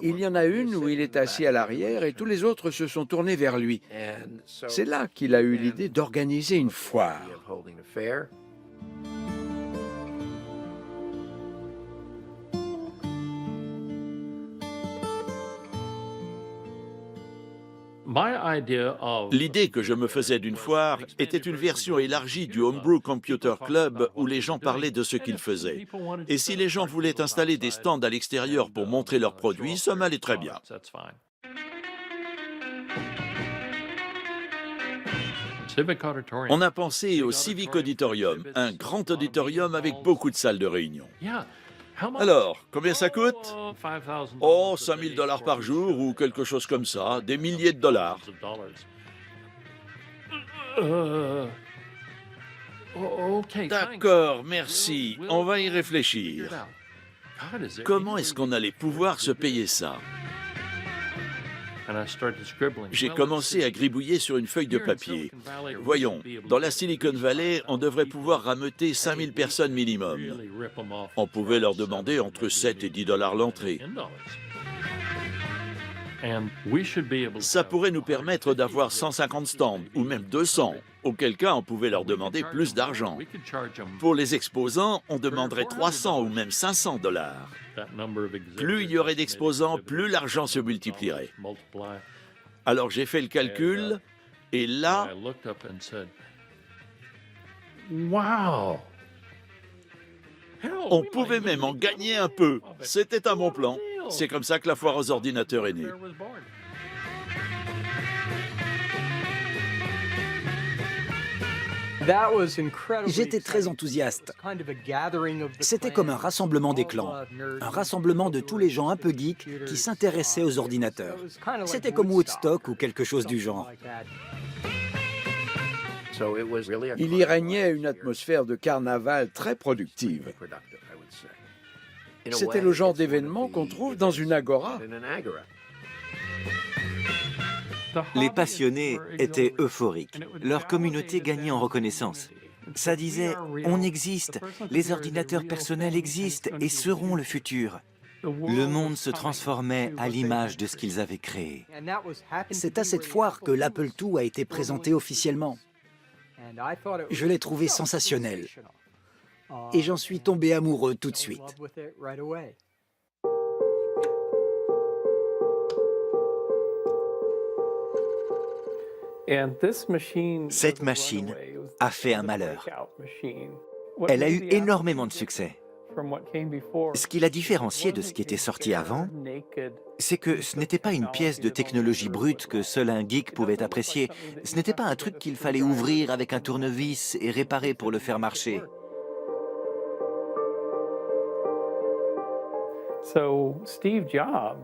Il y en a une où il est assis à l'arrière et tous les autres se sont tournés vers lui. C'est là qu'il a eu l'idée d'organiser une foire. L'idée que je me faisais d'une foire était une version élargie du Homebrew Computer Club où les gens parlaient de ce qu'ils faisaient. Et si les gens voulaient installer des stands à l'extérieur pour montrer leurs produits, ça m'allait très bien. On a pensé au Civic Auditorium, un grand auditorium avec beaucoup de salles de réunion. Alors, combien ça coûte? Oh, 5 000 $ par jour ou quelque chose comme ça, des milliers de dollars. D'accord, merci, on va y réfléchir. Comment est-ce qu'on allait pouvoir se payer ça? J'ai commencé à gribouiller sur une feuille de papier. Voyons, dans la Silicon Valley, on devrait pouvoir rameuter 5 000 personnes minimum. On pouvait leur demander entre 7 et 10 $ l'entrée. Ça pourrait nous permettre d'avoir 150 stands, ou même 200, auquel cas on pouvait leur demander plus d'argent. Pour les exposants, on demanderait 300 ou même 500 $. Plus il y aurait d'exposants, plus l'argent se multiplierait. Alors j'ai fait le calcul, et là... On pouvait même en gagner un peu. C'était un bon plan. C'est comme ça que la foire aux ordinateurs est née. J'étais très enthousiaste. C'était comme un rassemblement des clans, un rassemblement de tous les gens un peu geeks qui s'intéressaient aux ordinateurs. C'était comme Woodstock ou quelque chose du genre. Il y régnait une atmosphère de carnaval très productive. C'était le genre d'événement qu'on trouve dans une agora. Les passionnés étaient euphoriques. Leur communauté gagnait en reconnaissance. Ça disait « On existe, les ordinateurs personnels existent et seront le futur ». Le monde se transformait à l'image de ce qu'ils avaient créé. C'est à cette foire que l'Apple II a été présenté officiellement. Je l'ai trouvé sensationnel. Et j'en suis tombé amoureux tout de suite. Cette machine a fait un malheur. Elle a eu énormément de succès. Ce qui l'a différencié de ce qui était sorti avant, c'est que ce n'était pas une pièce de technologie brute que seul un geek pouvait apprécier. Ce n'était pas un truc qu'il fallait ouvrir avec un tournevis et réparer pour le faire marcher.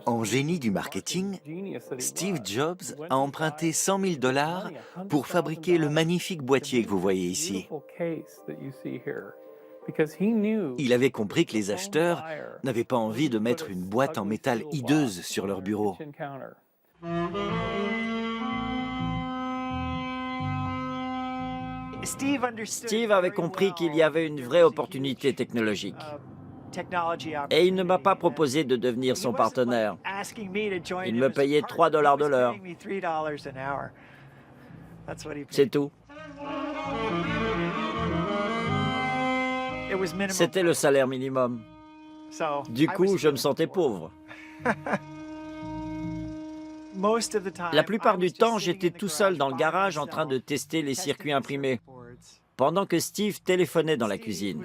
En génie du marketing, Steve Jobs a emprunté 100 000 $ pour fabriquer le magnifique boîtier que vous voyez ici. Il avait compris que les acheteurs n'avaient pas envie de mettre une boîte en métal hideuse sur leur bureau. Steve avait compris qu'il y avait une vraie opportunité technologique. Et il ne m'a pas proposé de devenir son partenaire. Il me payait 3 $ de l'heure. C'est tout. C'était le salaire minimum. Du coup, je me sentais pauvre. La plupart du temps, j'étais tout seul dans le garage en train de tester les circuits imprimés, pendant que Steve téléphonait dans la cuisine.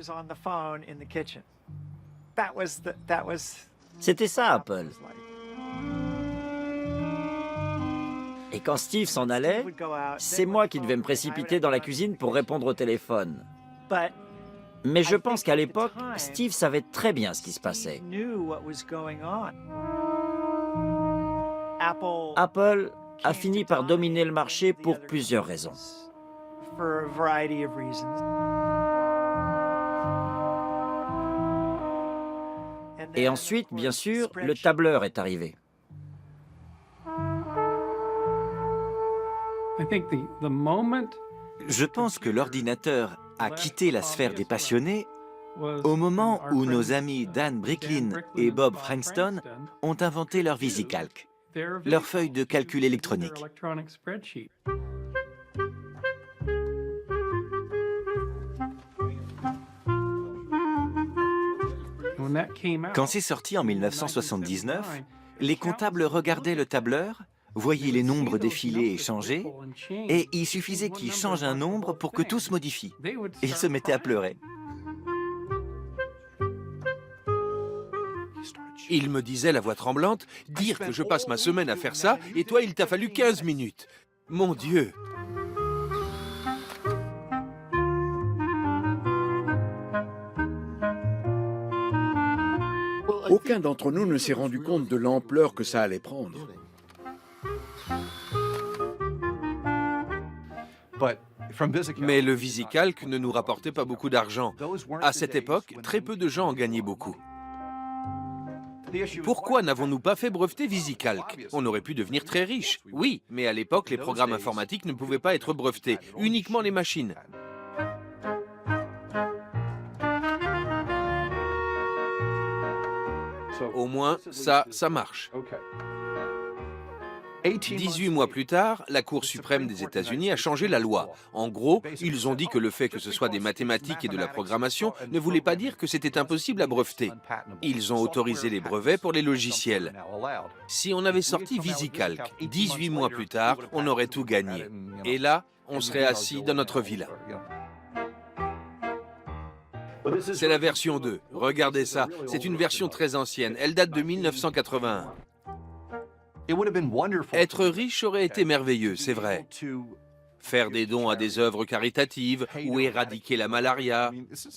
C'était ça, Apple. Et quand Steve s'en allait, c'est moi qui devais me précipiter dans la cuisine pour répondre au téléphone. Mais je pense qu'à l'époque, Steve savait très bien ce qui se passait. Apple a fini par dominer le marché pour plusieurs raisons. Et ensuite, bien sûr, le tableur est arrivé. Je pense que l'ordinateur a quitté la sphère des passionnés au moment où nos amis Dan Bricklin et Bob Frankston ont inventé leur VisiCalc, leur feuille de calcul électronique. Quand c'est sorti en 1979, les comptables regardaient le tableur, voyaient les nombres défiler et changer, et il suffisait qu'ils changent un nombre pour que tout se modifie. Ils se mettaient à pleurer. Il me disait, la voix tremblante, dire que je passe ma semaine à faire ça, et toi, il t'a fallu 15 minutes. Mon Dieu! Aucun d'entre nous ne s'est rendu compte de l'ampleur que ça allait prendre. Mais le VisiCalc ne nous rapportait pas beaucoup d'argent. À cette époque, très peu de gens en gagnaient beaucoup. Pourquoi n'avons-nous pas fait breveter VisiCalc? On aurait pu devenir très riche. Oui, mais à l'époque, les programmes informatiques ne pouvaient pas être brevetés, uniquement les machines. Au moins, ça marche. 18 mois plus tard, la Cour suprême des États-Unis a changé la loi. En gros, ils ont dit que le fait que ce soit des mathématiques et de la programmation ne voulait pas dire que c'était impossible à breveter. Ils ont autorisé les brevets pour les logiciels. Si on avait sorti VisiCalc 18 mois plus tard, on aurait tout gagné. Et là, on serait assis dans notre villa. C'est la version 2. Regardez ça, c'est une version très ancienne. Elle date de 1981. Être riche aurait été merveilleux, c'est vrai. Faire des dons à des œuvres caritatives ou éradiquer la malaria.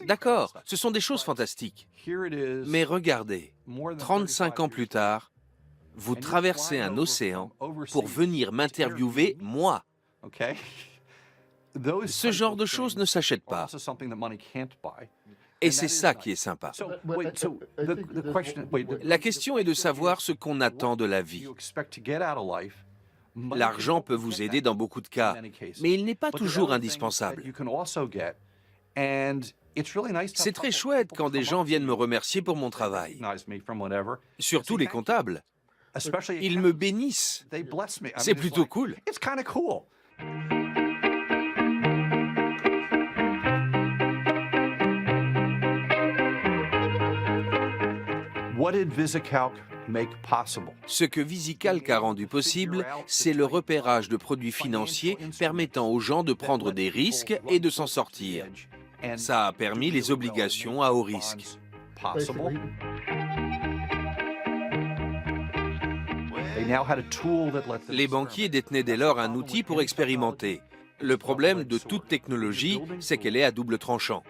D'accord, ce sont des choses fantastiques. Mais regardez, 35 ans plus tard, vous traversez un océan pour venir m'interviewer, moi. Ce genre de choses ne s'achète pas. Et c'est ça qui est sympa. La question est de savoir ce qu'on attend de la vie. L'argent peut vous aider dans beaucoup de cas, mais il n'est pas toujours indispensable. C'est très chouette quand des gens viennent me remercier pour mon travail. Surtout les comptables. Ils me bénissent. C'est plutôt cool. Ce que VisiCalc a rendu possible, c'est le repérage de produits financiers permettant aux gens de prendre des risques et de s'en sortir. Ça a permis les obligations à haut risque. Les banquiers détenaient dès lors un outil pour expérimenter. Le problème de toute technologie, c'est qu'elle est à double tranchant.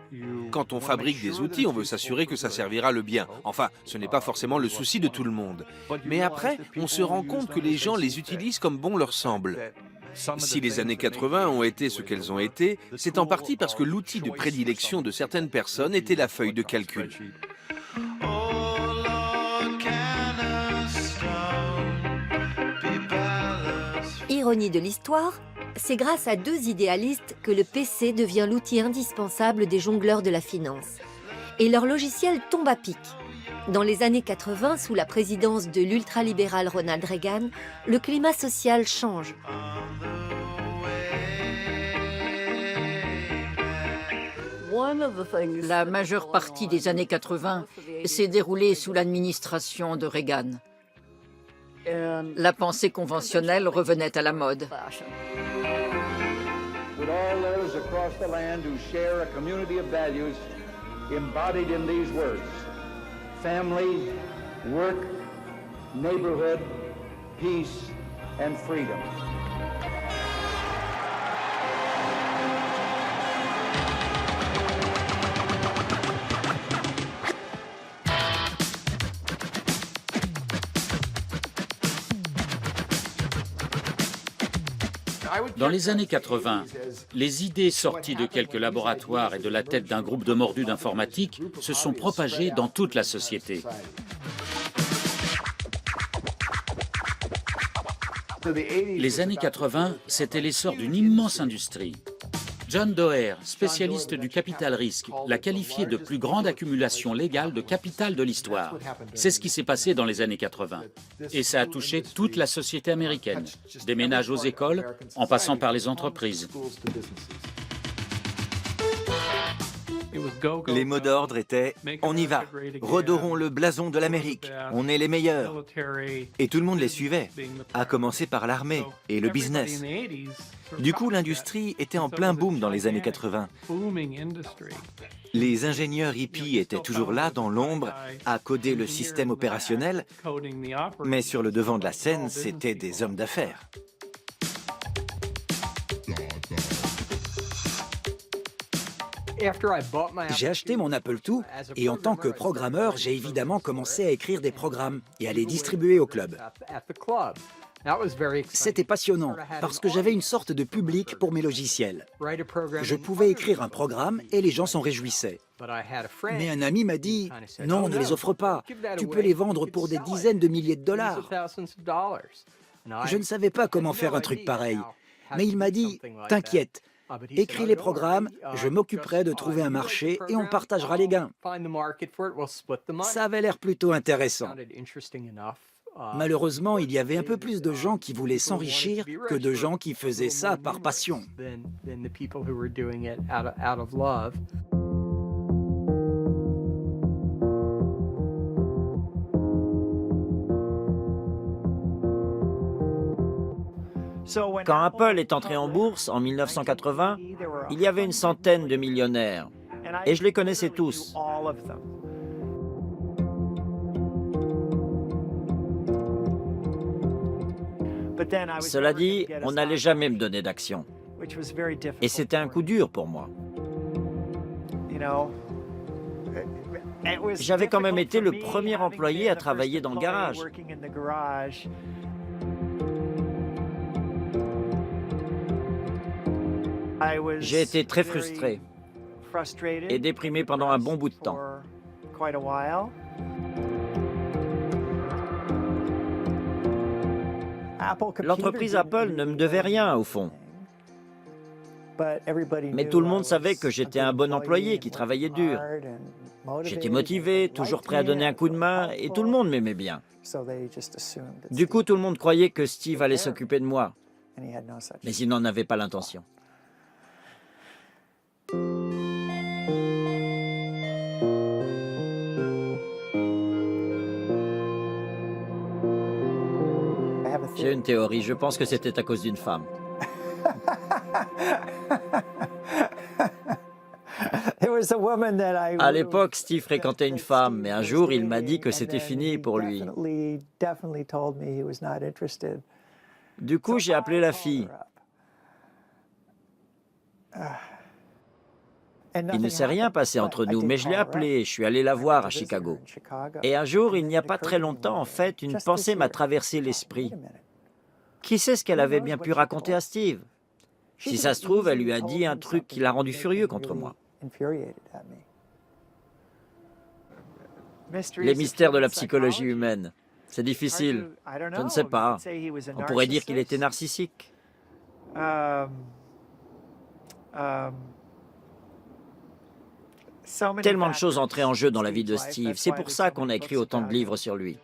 Quand on fabrique des outils, on veut s'assurer que ça servira le bien. Enfin, ce n'est pas forcément le souci de tout le monde. Mais après, on se rend compte que les gens les utilisent comme bon leur semble. Si les années 80 ont été ce qu'elles ont été, c'est en partie parce que l'outil de prédilection de certaines personnes était la feuille de calcul. Ironie de l'histoire, c'est grâce à deux idéalistes que le PC devient l'outil indispensable des jongleurs de la finance. Et leur logiciel tombe à pic. Dans les années 80, sous la présidence de l'ultralibéral Ronald Reagan, le climat social change. La majeure partie des années 80 s'est déroulée sous l'administration de Reagan. La pensée conventionnelle revenait à la mode. With all those across the land who share a community of values embodied in these words: family, work, neighborhood, peace, and freedom. Dans les années 80, les idées sorties de quelques laboratoires et de la tête d'un groupe de mordus d'informatique se sont propagées dans toute la société. Les années 80, c'était l'essor d'une immense industrie. John Doerr, spécialiste du capital risque, l'a qualifié de plus grande accumulation légale de capital de l'histoire. C'est ce qui s'est passé dans les années 80. Et ça a touché toute la société américaine, des ménages aux écoles, en passant par les entreprises. Les mots d'ordre étaient « On y va, redorons le blason de l'Amérique, on est les meilleurs ». Et tout le monde les suivait, à commencer par l'armée et le business. Du coup, l'industrie était en plein boom dans les années 80. Les ingénieurs hippies étaient toujours là, dans l'ombre, à coder le système opérationnel, mais sur le devant de la scène, c'étaient des hommes d'affaires. J'ai acheté mon Apple II et en tant que programmeur, j'ai évidemment commencé à écrire des programmes et à les distribuer au club. C'était passionnant parce que j'avais une sorte de public pour mes logiciels. Je pouvais écrire un programme et les gens s'en réjouissaient. Mais un ami m'a dit « Non, ne les offre pas, tu peux les vendre pour des dizaines de milliers de dollars. » Je ne savais pas comment faire un truc pareil, mais il m'a dit « T'inquiète, écris les programmes, je m'occuperai de trouver un marché et on partagera les gains. » Ça avait l'air plutôt intéressant. Malheureusement, il y avait un peu plus de gens qui voulaient s'enrichir que de gens qui faisaient ça par passion. Quand Apple est entré en bourse en 1980, il y avait une centaine de millionnaires. Et je les connaissais tous. Cela dit, on n'allait jamais me donner d'actions. Et c'était un coup dur pour moi. J'avais quand même été le premier employé à travailler dans le garage. J'ai été très frustré et déprimé pendant un bon bout de temps. L'entreprise Apple ne me devait rien, au fond. Mais tout le monde savait que j'étais un bon employé qui travaillait dur. J'étais motivé, toujours prêt à donner un coup de main, et tout le monde m'aimait bien. Du coup, tout le monde croyait que Steve allait s'occuper de moi. Mais il n'en avait pas l'intention. J'ai une théorie, je pense que c'était à cause d'une femme. À l'époque, Steve fréquentait une femme, mais un jour, il m'a dit que c'était fini pour lui. Du coup, j'ai appelé la fille. Il ne s'est rien passé entre nous, mais je l'ai appelée, je suis allé la voir à Chicago. Et un jour, il n'y a pas très longtemps, en fait, une pensée m'a traversé l'esprit. Qui sait ce qu'elle avait bien pu raconter à Steve? Si ça se trouve, elle lui a dit un truc qui l'a rendu furieux contre moi. Les mystères de la psychologie humaine. C'est difficile. Je ne sais pas. On pourrait dire qu'il était narcissique. Tellement de choses entraient en jeu dans la vie de Steve. C'est pour ça qu'on a écrit autant de livres sur lui.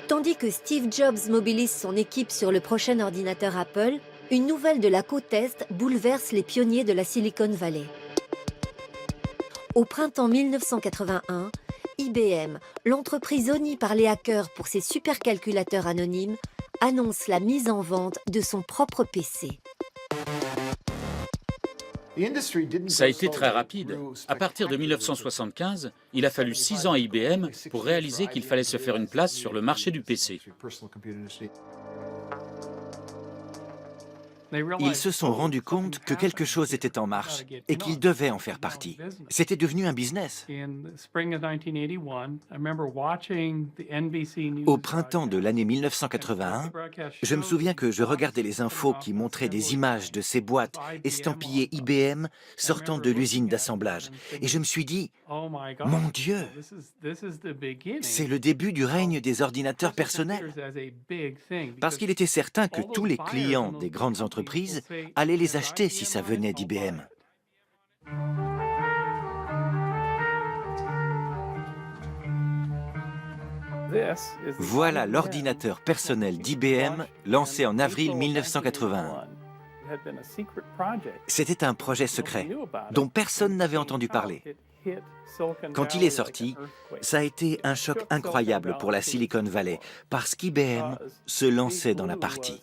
Tandis que Steve Jobs mobilise son équipe sur le prochain ordinateur Apple, une nouvelle de la côte Est bouleverse les pionniers de la Silicon Valley. Au printemps 1981, IBM, l'entreprise honnie par les hackers pour ses supercalculateurs anonymes, annonce la mise en vente de son propre PC. Ça a été très rapide. À partir de 1975, il a fallu 6 ans à IBM pour réaliser qu'il fallait se faire une place sur le marché du PC. Ils se sont rendus compte que quelque chose était en marche et qu'ils devaient en faire partie. C'était devenu un business. Au printemps de l'année 1981, je me souviens que je regardais les infos qui montraient des images de ces boîtes estampillées IBM sortant de l'usine d'assemblage. Et je me suis dit, mon Dieu, c'est le début du règne des ordinateurs personnels. Parce qu'il était certain que tous les clients des grandes entreprises entreprises allaient les acheter si ça venait d'IBM. Voilà l'ordinateur personnel d'IBM lancé en avril 1981. C'était un projet secret dont personne n'avait entendu parler. Quand il est sorti, ça a été un choc incroyable pour la Silicon Valley parce qu'IBM se lançait dans la partie.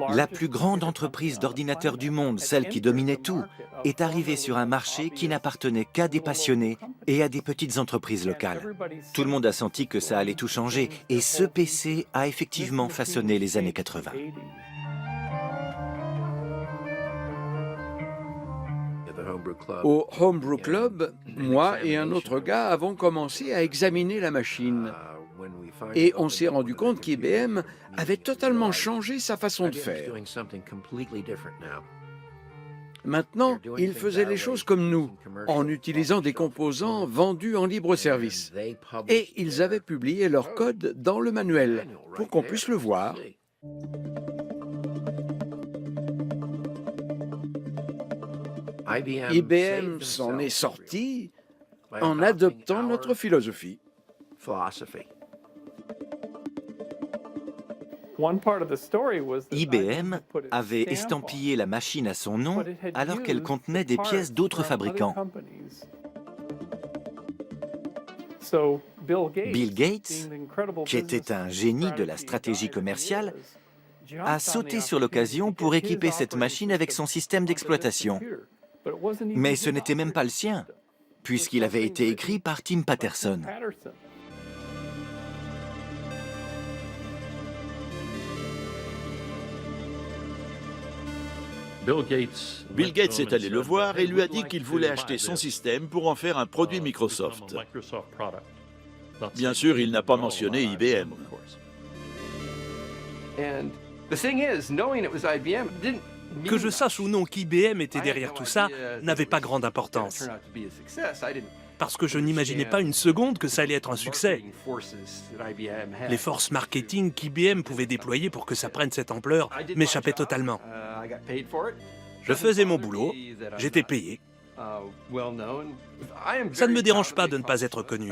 La plus grande entreprise d'ordinateurs du monde, celle qui dominait tout, est arrivée sur un marché qui n'appartenait qu'à des passionnés et à des petites entreprises locales. Tout le monde a senti que ça allait tout changer et ce PC a effectivement façonné les années 80. Au Homebrew Club, moi et un autre gars avons commencé à examiner la machine. Et on s'est rendu compte qu'IBM avait totalement changé sa façon de faire. Maintenant, ils faisaient les choses comme nous, en utilisant des composants vendus en libre service. Et ils avaient publié leur code dans le manuel, pour qu'on puisse le voir. IBM s'en est sorti en adoptant notre philosophie. IBM avait estampillé la machine à son nom alors qu'elle contenait des pièces d'autres fabricants. Bill Gates, qui était un génie de la stratégie commerciale, a sauté sur l'occasion pour équiper cette machine avec son système d'exploitation. Mais ce n'était même pas le sien, puisqu'il avait été écrit par Tim Patterson. Bill Gates est allé le voir et lui a dit qu'il voulait acheter son système pour en faire un produit Microsoft. Bien sûr, il n'a pas mentionné IBM. Que je sache ou non qu'IBM était derrière tout ça n'avait pas grande importance. Parce que je n'imaginais pas une seconde que ça allait être un succès. Les forces marketing qu'IBM pouvait déployer pour que ça prenne cette ampleur m'échappaient totalement. Je faisais mon boulot, j'étais payé. Ça ne me dérange pas de ne pas être connu.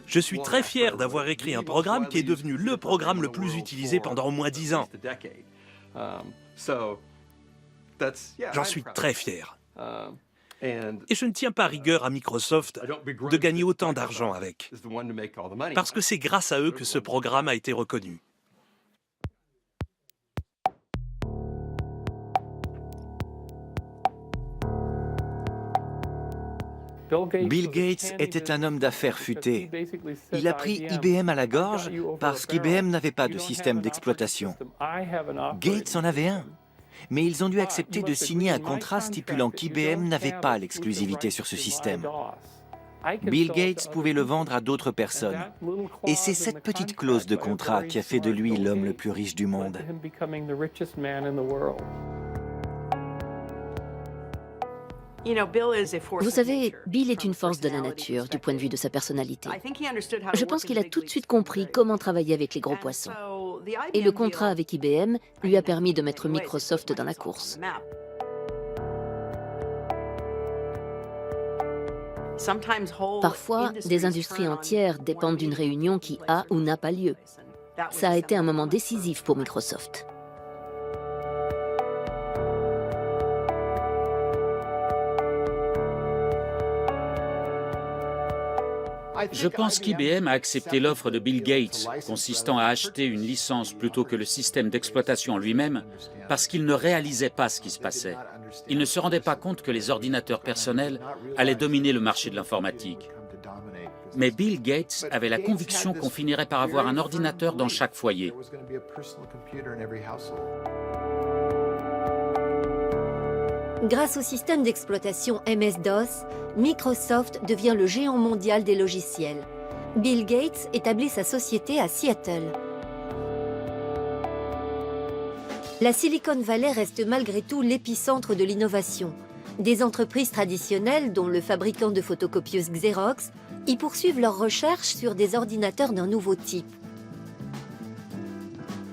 Je suis très fier d'avoir écrit un programme qui est devenu le programme le plus utilisé pendant au moins 10 ans. J'en suis très fier. Et je ne tiens pas rigueur à Microsoft de gagner autant d'argent avec, parce que c'est grâce à eux que ce programme a été reconnu. Bill Gates était un homme d'affaires futé. Il a pris IBM à la gorge parce qu'IBM n'avait pas de système d'exploitation. Gates en avait un, mais ils ont dû accepter de signer un contrat stipulant qu'IBM n'avait pas l'exclusivité sur ce système. Bill Gates pouvait le vendre à d'autres personnes. Et c'est cette petite clause de contrat qui a fait de lui l'homme le plus riche du monde. Vous savez, Bill est une force de la nature du point de vue de sa personnalité. Je pense qu'il a tout de suite compris comment travailler avec les gros poissons. Et le contrat avec IBM lui a permis de mettre Microsoft dans la course. Parfois, des industries entières dépendent d'une réunion qui a ou n'a pas lieu. Ça a été un moment décisif pour Microsoft. Je pense qu'IBM a accepté l'offre de Bill Gates, consistant à acheter une licence plutôt que le système d'exploitation en lui-même, parce qu'il ne réalisait pas ce qui se passait. Il ne se rendait pas compte que les ordinateurs personnels allaient dominer le marché de l'informatique. Mais Bill Gates avait la conviction qu'on finirait par avoir un ordinateur dans chaque foyer. Grâce au système d'exploitation MS-DOS, Microsoft devient le géant mondial des logiciels. Bill Gates établit sa société à Seattle. La Silicon Valley reste malgré tout l'épicentre de l'innovation. Des entreprises traditionnelles, dont le fabricant de photocopieuses Xerox, y poursuivent leurs recherches sur des ordinateurs d'un nouveau type.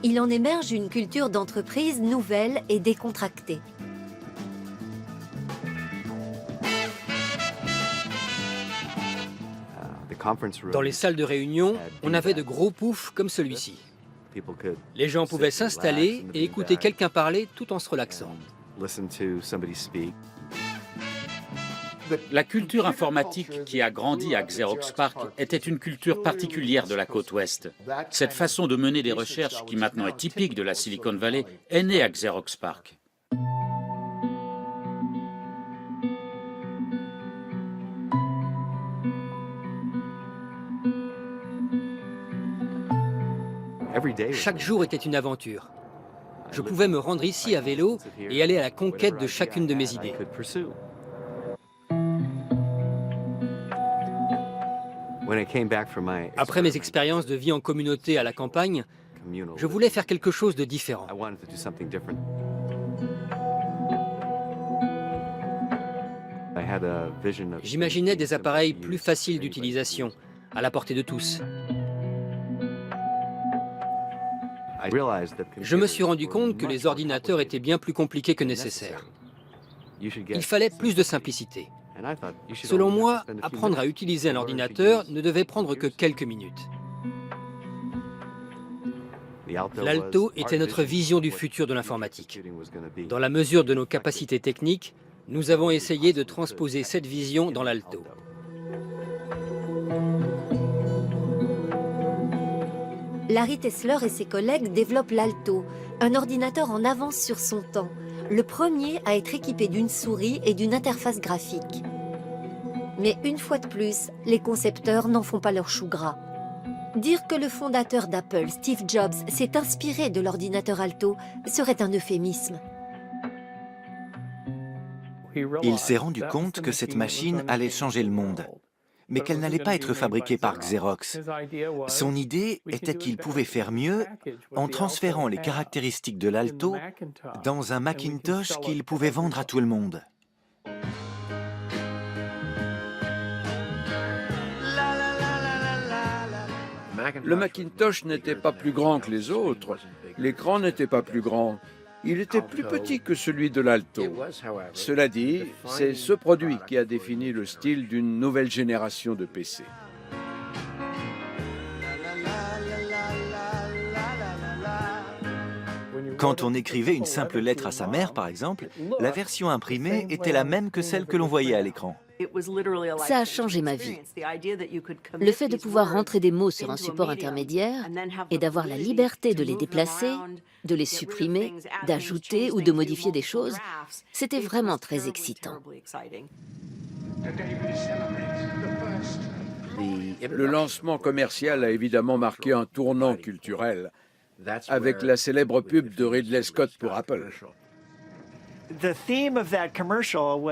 Il en émerge une culture d'entreprise nouvelle et décontractée. Dans les salles de réunion, on avait de gros poufs comme celui-ci. Les gens pouvaient s'installer et écouter quelqu'un parler tout en se relaxant. La culture informatique qui a grandi à Xerox PARC était une culture particulière de la côte ouest. Cette façon de mener des recherches, qui maintenant est typique de la Silicon Valley, est née à Xerox PARC. Chaque jour était une aventure. Je pouvais me rendre ici à vélo et aller à la conquête de chacune de mes idées. Après mes expériences de vie en communauté à la campagne, je voulais faire quelque chose de différent. J'imaginais des appareils plus faciles d'utilisation, à la portée de tous. Je me suis rendu compte que les ordinateurs étaient bien plus compliqués que nécessaire. Il fallait plus de simplicité. Selon moi, apprendre à utiliser un ordinateur ne devait prendre que quelques minutes. L'Alto était notre vision du futur de l'informatique. Dans la mesure de nos capacités techniques, nous avons essayé de transposer cette vision dans l'Alto. Larry Tesler et ses collègues développent l'Alto, un ordinateur en avance sur son temps, le premier à être équipé d'une souris et d'une interface graphique. Mais une fois de plus, les concepteurs n'en font pas leur chou gras. Dire que le fondateur d'Apple, Steve Jobs, s'est inspiré de l'ordinateur Alto serait un euphémisme. Il s'est rendu compte que cette machine allait changer le monde, mais qu'elle n'allait pas être fabriquée par Xerox. Son idée était qu'il pouvait faire mieux en transférant les caractéristiques de l'Alto dans un Macintosh qu'il pouvait vendre à tout le monde. Le Macintosh n'était pas plus grand que les autres. L'écran n'était pas plus grand. Il était plus petit que celui de l'Alto. Cela dit, c'est ce produit qui a défini le style d'une nouvelle génération de PC. Quand on écrivait une simple lettre à sa mère, par exemple, la version imprimée était la même que celle que l'on voyait à l'écran. Ça a changé ma vie. Le fait de pouvoir rentrer des mots sur un support intermédiaire et d'avoir la liberté de les déplacer, de les supprimer, d'ajouter ou de modifier des choses, c'était vraiment très excitant. Le lancement commercial a évidemment marqué un tournant culturel, avec la célèbre pub de Ridley Scott pour Apple.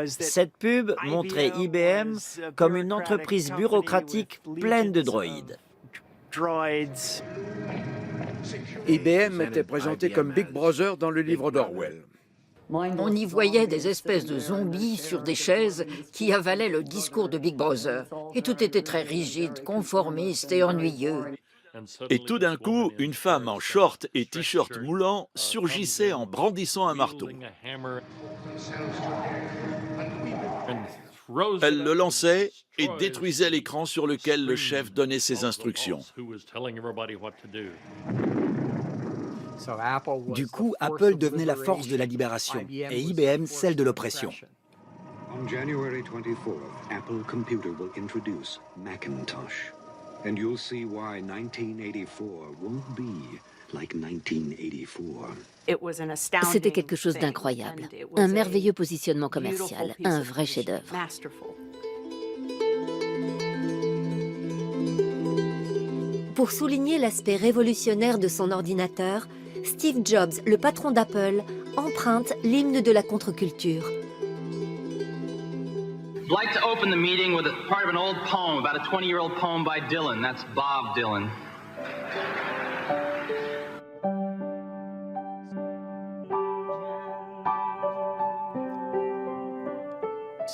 Cette pub montrait IBM comme une entreprise bureaucratique pleine de droïdes. IBM était présenté comme Big Brother dans le livre d'Orwell. On y voyait des espèces de zombies sur des chaises qui avalaient le discours de Big Brother. Et tout était très rigide, conformiste et ennuyeux. Et tout d'un coup, une femme en short et t-shirt moulant surgissait en brandissant un marteau. Elle le lançait et détruisait l'écran sur lequel le chef donnait ses instructions. Du coup, Apple devenait la force de la libération et IBM celle de l'oppression. On January 24th, Apple Computer will introduce Macintosh. And you'll see why 1984 won't be like 1984. C'était quelque chose d'incroyable, un merveilleux positionnement commercial, un vrai chef-d'œuvre. Pour souligner l'aspect révolutionnaire de son ordinateur, Steve Jobs, le patron d'Apple, emprunte l'hymne de la contre-culture. I'd like to open the meeting with a part of an old poem, about a 20-year-old poem by Dylan. That's Bob Dylan.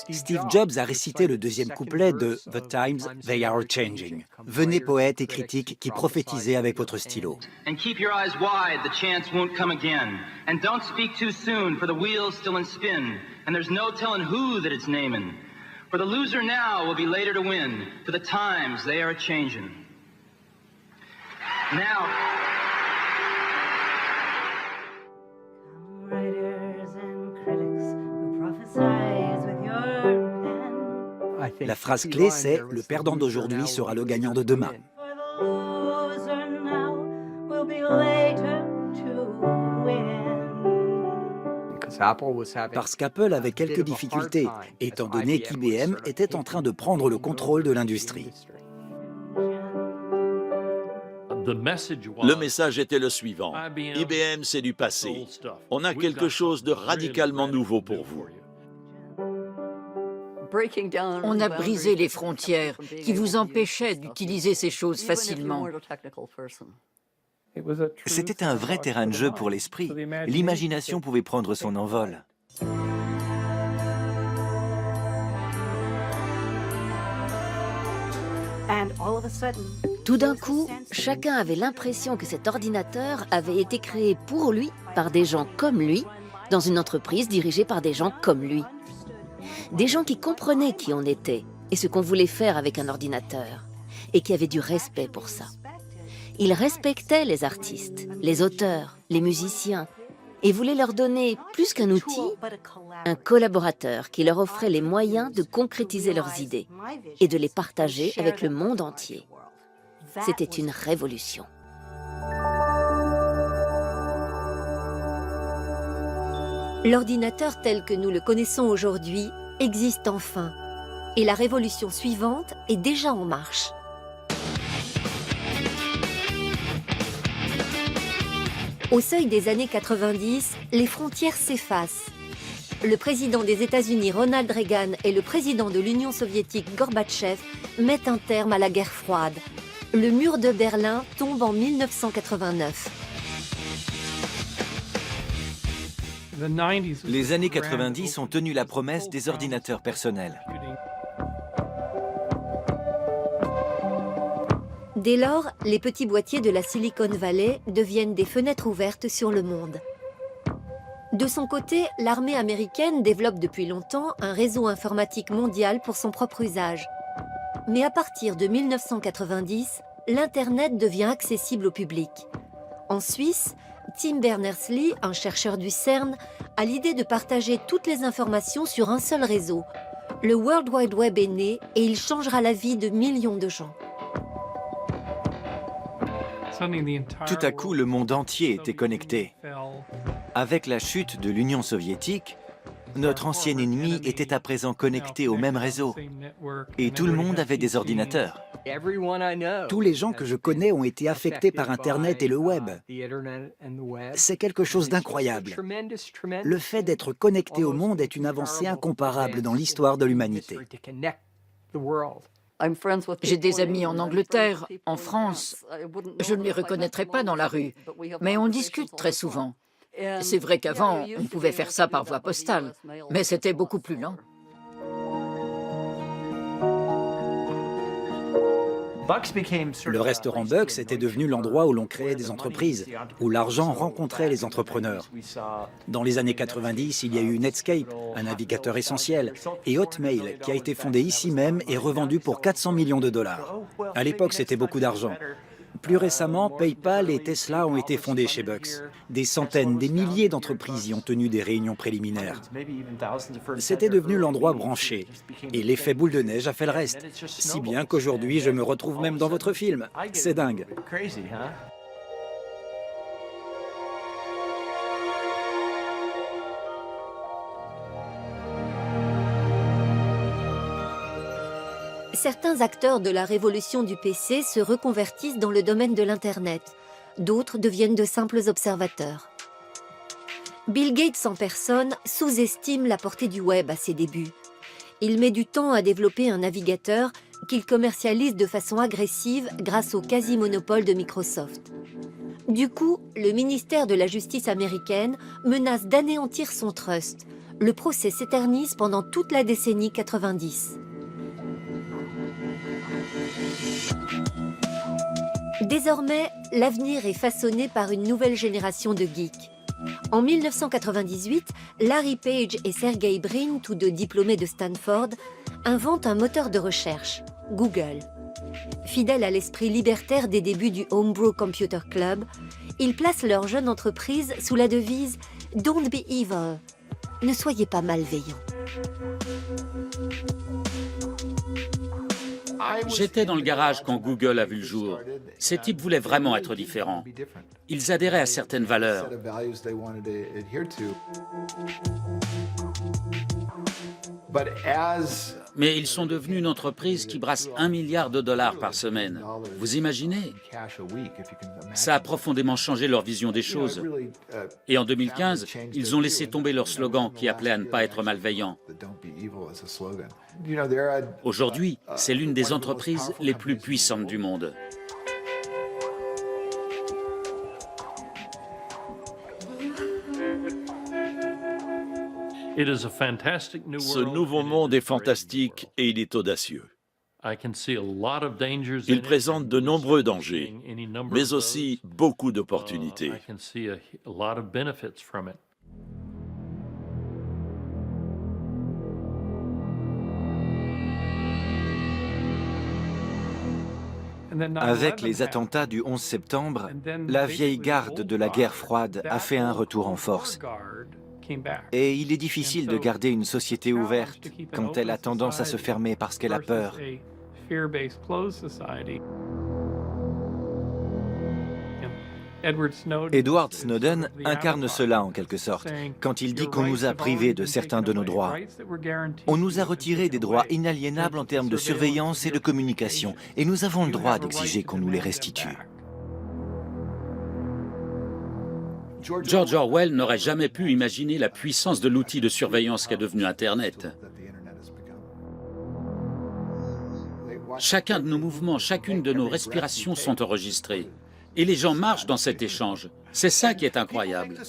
Steve Jobs a récité le deuxième couplet de The Times They Are Changing. Venez poètes et critiques qui prophétisez avec votre stylo. And keep your eyes wide, the chance won't come again. And don't speak too soon, for the wheel's still in spin. And there's no telling who that it's naming. For the loser now will be later to win, for the times they are changing. Now, Writers and critics who prophesize with your pen. La phrase clé, c'est « Le perdant d'aujourd'hui sera le gagnant de demain ». For the loser now will be later to win. Parce qu'Apple avait quelques difficultés, étant donné qu'IBM était en train de prendre le contrôle de l'industrie. Le message était le suivant. IBM, c'est du passé. On a quelque chose de radicalement nouveau pour vous. On a brisé les frontières qui vous empêchaient d'utiliser ces choses facilement. C'était un vrai terrain de jeu pour l'esprit. L'imagination pouvait prendre son envol. Tout d'un coup, chacun avait l'impression que cet ordinateur avait été créé pour lui, par des gens comme lui, dans une entreprise dirigée par des gens comme lui. Des gens qui comprenaient qui on était et ce qu'on voulait faire avec un ordinateur, et qui avaient du respect pour ça. Ils respectaient les artistes, les auteurs, les musiciens, et voulaient leur donner, plus qu'un outil, un collaborateur qui leur offrait les moyens de concrétiser leurs idées et de les partager avec le monde entier. C'était une révolution. L'ordinateur tel que nous le connaissons aujourd'hui existe enfin, et la révolution suivante est déjà en marche. Au seuil des années 90, les frontières s'effacent. Le président des États-Unis Ronald Reagan et le président de l'Union soviétique Gorbatchev mettent un terme à la guerre froide. Le mur de Berlin tombe en 1989. Les années 90 ont tenu la promesse des ordinateurs personnels. Dès lors, les petits boîtiers de la Silicon Valley deviennent des fenêtres ouvertes sur le monde. De son côté, l'armée américaine développe depuis longtemps un réseau informatique mondial pour son propre usage. Mais à partir de 1990, l'Internet devient accessible au public. En Suisse, Tim Berners-Lee, un chercheur du CERN, a l'idée de partager toutes les informations sur un seul réseau. Le World Wide Web est né et il changera la vie de millions de gens. Tout à coup, le monde entier était connecté. Avec la chute de l'Union soviétique, notre ancien ennemi était à présent connecté au même réseau. Et tout le monde avait des ordinateurs. Tous les gens que je connais ont été affectés par Internet et le web. C'est quelque chose d'incroyable. Le fait d'être connecté au monde est une avancée incomparable dans l'histoire de l'humanité. J'ai des amis en Angleterre, en France. Je ne les reconnaîtrais pas dans la rue, mais on discute très souvent. C'est vrai qu'avant, on pouvait faire ça par voie postale, mais c'était beaucoup plus lent. Le restaurant Bucks était devenu l'endroit où l'on créait des entreprises, où l'argent rencontrait les entrepreneurs. Dans les années 90, il y a eu Netscape, un navigateur essentiel, et Hotmail, qui a été fondé ici même et revendu pour 400 millions de dollars. À l'époque, c'était beaucoup d'argent. Plus récemment, PayPal et Tesla ont été fondés chez Bucks. Des centaines, des milliers d'entreprises y ont tenu des réunions préliminaires. C'était devenu l'endroit branché. Et l'effet boule de neige a fait le reste. Si bien qu'aujourd'hui, je me retrouve même dans votre film. C'est dingue. Certains acteurs de la révolution du PC se reconvertissent dans le domaine de l'Internet. D'autres deviennent de simples observateurs. Bill Gates en personne sous-estime la portée du web à ses débuts. Il met du temps à développer un navigateur qu'il commercialise de façon agressive grâce au quasi-monopole de Microsoft. Du coup, le ministère de la Justice américaine menace d'anéantir son trust, le procès s'éternise pendant toute la décennie 90. Désormais, l'avenir est façonné par une nouvelle génération de geeks. En 1998, Larry Page et Sergey Brin, tous deux diplômés de Stanford, inventent un moteur de recherche, Google. Fidèles à l'esprit libertaire des débuts du Homebrew Computer Club, ils placent leur jeune entreprise sous la devise « Don't be evil », ne soyez pas malveillants. J'étais dans le garage quand Google a vu le jour. Ces types voulaient vraiment être différents. Ils adhéraient à certaines valeurs. Mais ils sont devenus une entreprise qui brasse $1 milliard par semaine. Vous imaginez? Ça a profondément changé leur vision des choses. Et en 2015, ils ont laissé tomber leur slogan qui appelait à ne pas être malveillant. Aujourd'hui, c'est l'une des entreprises les plus puissantes du monde. Ce nouveau monde est fantastique et il est audacieux. Il présente de nombreux dangers, mais aussi beaucoup d'opportunités. Avec les attentats du 11 septembre, la vieille garde de la guerre froide a fait un retour en force. Et il est difficile de garder une société ouverte quand elle a tendance à se fermer parce qu'elle a peur. Edward Snowden incarne cela en quelque sorte, quand il dit qu'on nous a privés de certains de nos droits. On nous a retiré des droits inaliénables en termes de surveillance et de communication, et nous avons le droit d'exiger qu'on nous les restitue. George Orwell n'aurait jamais pu imaginer la puissance de l'outil de surveillance qu'est devenu Internet. Chacun de nos mouvements, chacune de nos respirations sont enregistrés. Et les gens marchent dans cet échange. C'est ça qui est incroyable.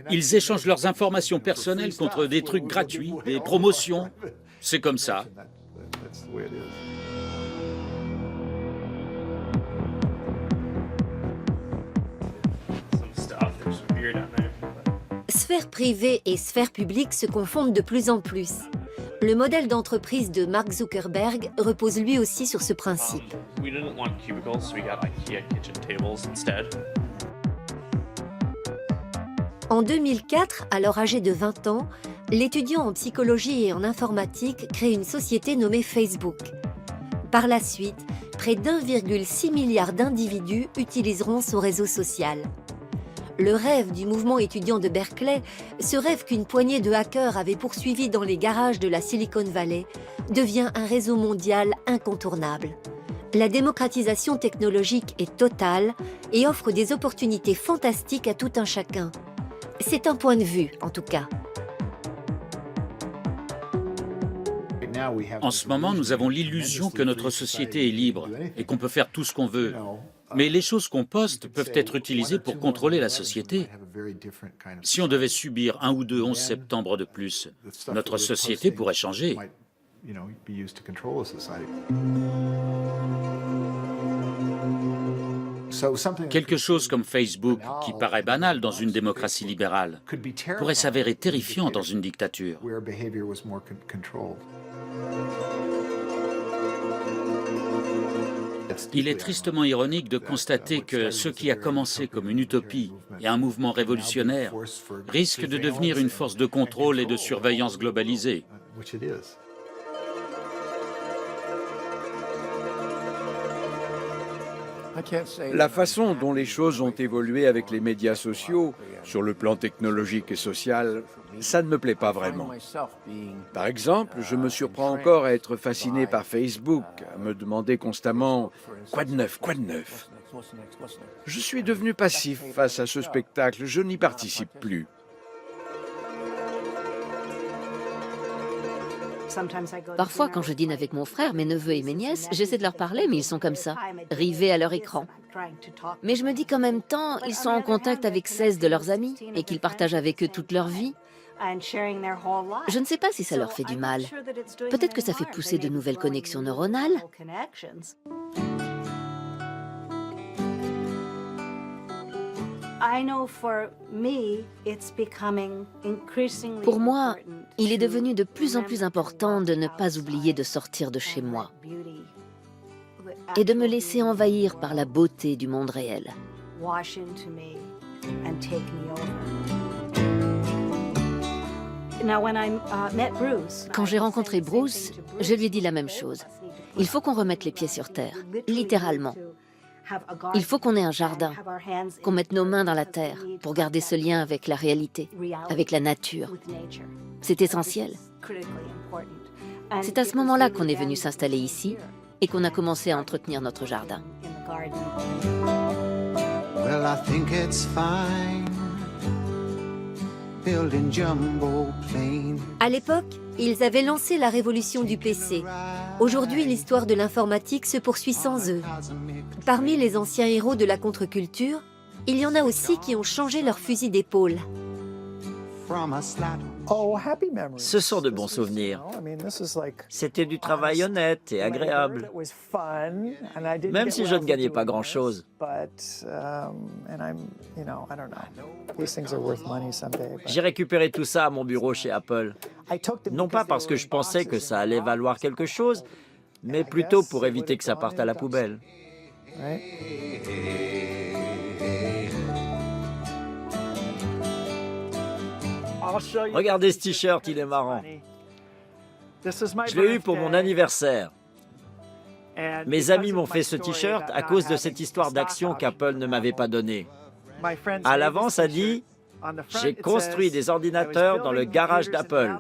Ils échangent leurs informations personnelles contre des trucs gratuits, des promotions. C'est comme ça. Sphère privée et sphère publique se confondent de plus en plus. Le modèle d'entreprise de Mark Zuckerberg repose lui aussi sur ce principe. En 2004, alors âgé de 20 ans, l'étudiant en psychologie et en informatique crée une société nommée Facebook. Par la suite, près d'1,6 milliard d'individus utiliseront son réseau social. Le rêve du mouvement étudiant de Berkeley, ce rêve qu'une poignée de hackers avait poursuivi dans les garages de la Silicon Valley, devient un réseau mondial incontournable. La démocratisation technologique est totale et offre des opportunités fantastiques à tout un chacun. C'est un point de vue, en tout cas. En ce moment, nous avons l'illusion que notre société est libre et qu'on peut faire tout ce qu'on veut. Mais les choses qu'on poste peuvent être utilisées pour contrôler la société. Si on devait subir 1 ou 2 11 septembre de plus, notre société pourrait changer. Quelque chose comme Facebook, qui paraît banal dans une démocratie libérale, pourrait s'avérer terrifiant dans une dictature. Il est tristement ironique de constater que ce qui a commencé comme une utopie et un mouvement révolutionnaire risque de devenir une force de contrôle et de surveillance globalisée. La façon dont les choses ont évolué avec les médias sociaux, sur le plan technologique et social, ça ne me plaît pas vraiment. Par exemple, je me surprends encore à être fasciné par Facebook, à me demander constamment « Quoi de neuf? Quoi de neuf ?» Je suis devenu passif face à ce spectacle, je n'y participe plus. Parfois, quand je dîne avec mon frère, mes neveux et mes nièces, j'essaie de leur parler, mais ils sont comme ça, rivés à leur écran. Mais je me dis qu'en même temps, ils sont en contact avec 16 de leurs amis et qu'ils partagent avec eux toute leur vie. Je ne sais pas si ça leur fait du mal. Peut-être que ça fait pousser de nouvelles connexions neuronales. Pour moi, il est devenu de plus en plus important de ne pas oublier de sortir de chez moi et de me laisser envahir par la beauté du monde réel. Quand j'ai rencontré Bruce, je lui ai dit la même chose. Il faut qu'on remette les pieds sur terre, littéralement. Il faut qu'on ait un jardin, qu'on mette nos mains dans la terre pour garder ce lien avec la réalité, avec la nature. C'est essentiel. C'est à ce moment-là qu'on est venu s'installer ici et qu'on a commencé à entretenir notre jardin. Well, I think it's fine. Building jumbo plane. À l'époque, ils avaient lancé la révolution du PC. Aujourd'hui, l'histoire de l'informatique se poursuit sans eux. Parmi les anciens héros de la contre-culture, il y en a aussi qui ont changé leur fusil d'épaule. Ce sont de bons souvenirs. C'était du travail honnête et agréable. Même si je ne gagnais pas grand-chose. J'ai récupéré tout ça à mon bureau chez Apple. Non pas parce que je pensais que ça allait valoir quelque chose, mais plutôt pour éviter que ça parte à la poubelle. Regardez ce t-shirt, il est marrant. Je l'ai eu pour mon anniversaire. Mes amis m'ont fait ce t-shirt à cause de cette histoire d'action qu'Apple ne m'avait pas donnée. À l'avant, ça dit « J'ai construit des ordinateurs dans le garage d'Apple ».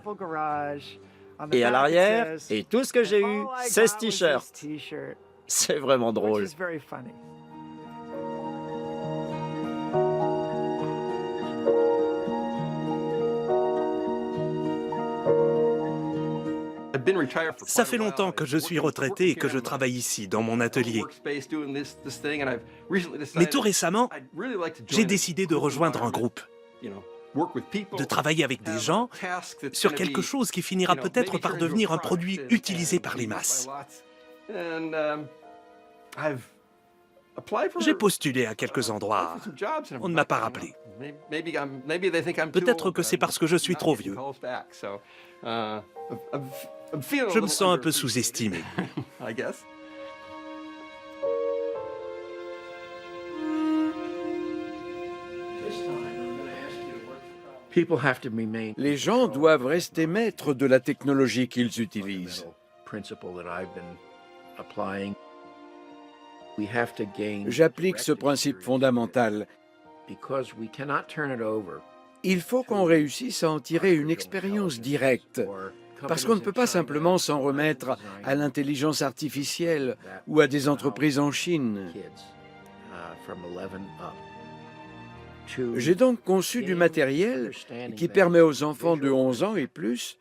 Et à l'arrière, et tout ce que j'ai eu, c'est ce t-shirt. C'est vraiment drôle. Ça fait longtemps que je suis retraité et que je travaille ici, dans mon atelier. Mais tout récemment, j'ai décidé de rejoindre un groupe, de travailler avec des gens sur quelque chose qui finira peut-être par devenir un produit utilisé par les masses. J'ai postulé à quelques endroits. On ne m'a pas rappelé. Peut-être que c'est parce que je suis trop vieux. Je me sens un peu sous-estimé. Les gens doivent rester maîtres de la technologie qu'ils utilisent. J'applique ce principe fondamental. Il faut qu'on réussisse à en tirer une expérience directe, parce qu'on ne peut pas simplement s'en remettre à l'intelligence artificielle ou à des entreprises en Chine. J'ai donc conçu du matériel qui permet aux enfants de 11 ans et plus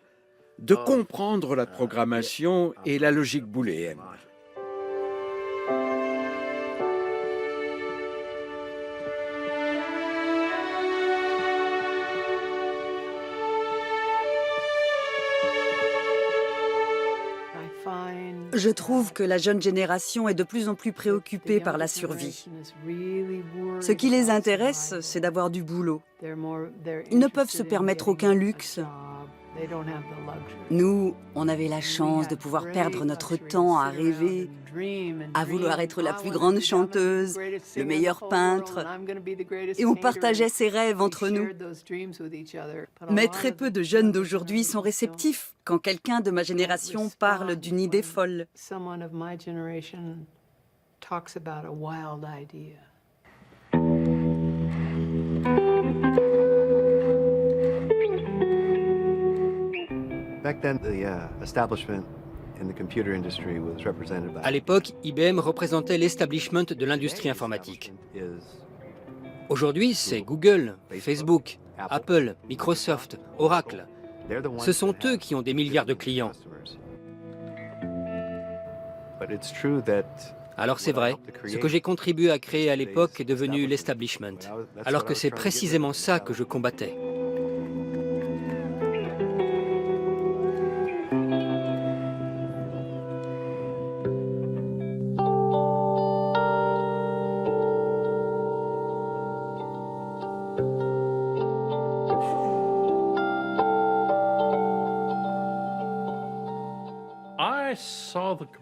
de comprendre la programmation et la logique booléenne. Je trouve que la jeune génération est de plus en plus préoccupée par la survie. Ce qui les intéresse, c'est d'avoir du boulot. Ils ne peuvent se permettre aucun luxe. Nous, on avait la chance de pouvoir perdre notre temps à rêver, à vouloir être la plus grande chanteuse, le meilleur peintre, et on partageait ces rêves entre nous. Mais très peu de jeunes d'aujourd'hui sont réceptifs quand quelqu'un de ma génération parle d'une idée folle. À l'époque, IBM représentait l'establishment de l'industrie informatique. Aujourd'hui, c'est Google, Facebook, Apple, Microsoft, Oracle. Ce sont eux qui ont des milliards de clients. Alors c'est vrai, ce que j'ai contribué à créer à l'époque est devenu l'establishment, alors que c'est précisément ça que je combattais.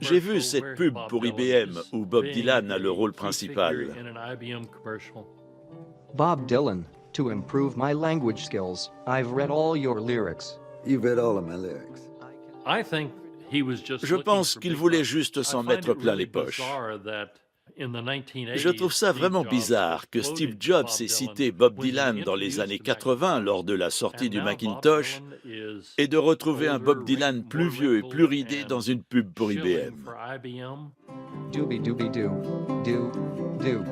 J'ai vu cette pub pour IBM où Bob Dylan a le rôle principal. Bob Dylan, to improve my language skills, I've read all your lyrics. You've read all of my lyrics. Je pense qu'il voulait juste s'en mettre plein les poches. Je trouve ça vraiment bizarre que Steve Jobs ait cité Bob Dylan dans les années 80 lors de la sortie du Macintosh et de retrouver un Bob Dylan plus vieux et plus ridé dans une pub pour IBM. Doobie-doobie-doo, do, do,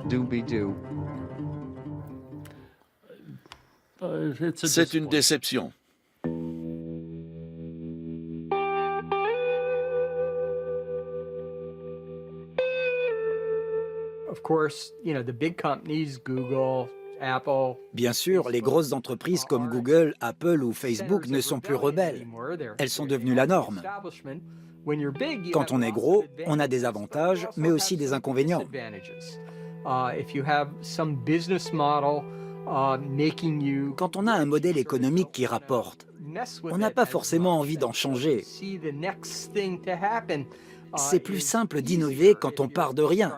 doobie-doo. C'est une déception. Bien sûr, les grosses entreprises comme Google, Apple ou Facebook ne sont plus rebelles. Elles sont devenues la norme. Quand on est gros, on a des avantages, mais aussi des inconvénients. Quand on a un modèle économique qui rapporte, on n'a pas forcément envie d'en changer. C'est plus simple d'innover quand on part de rien.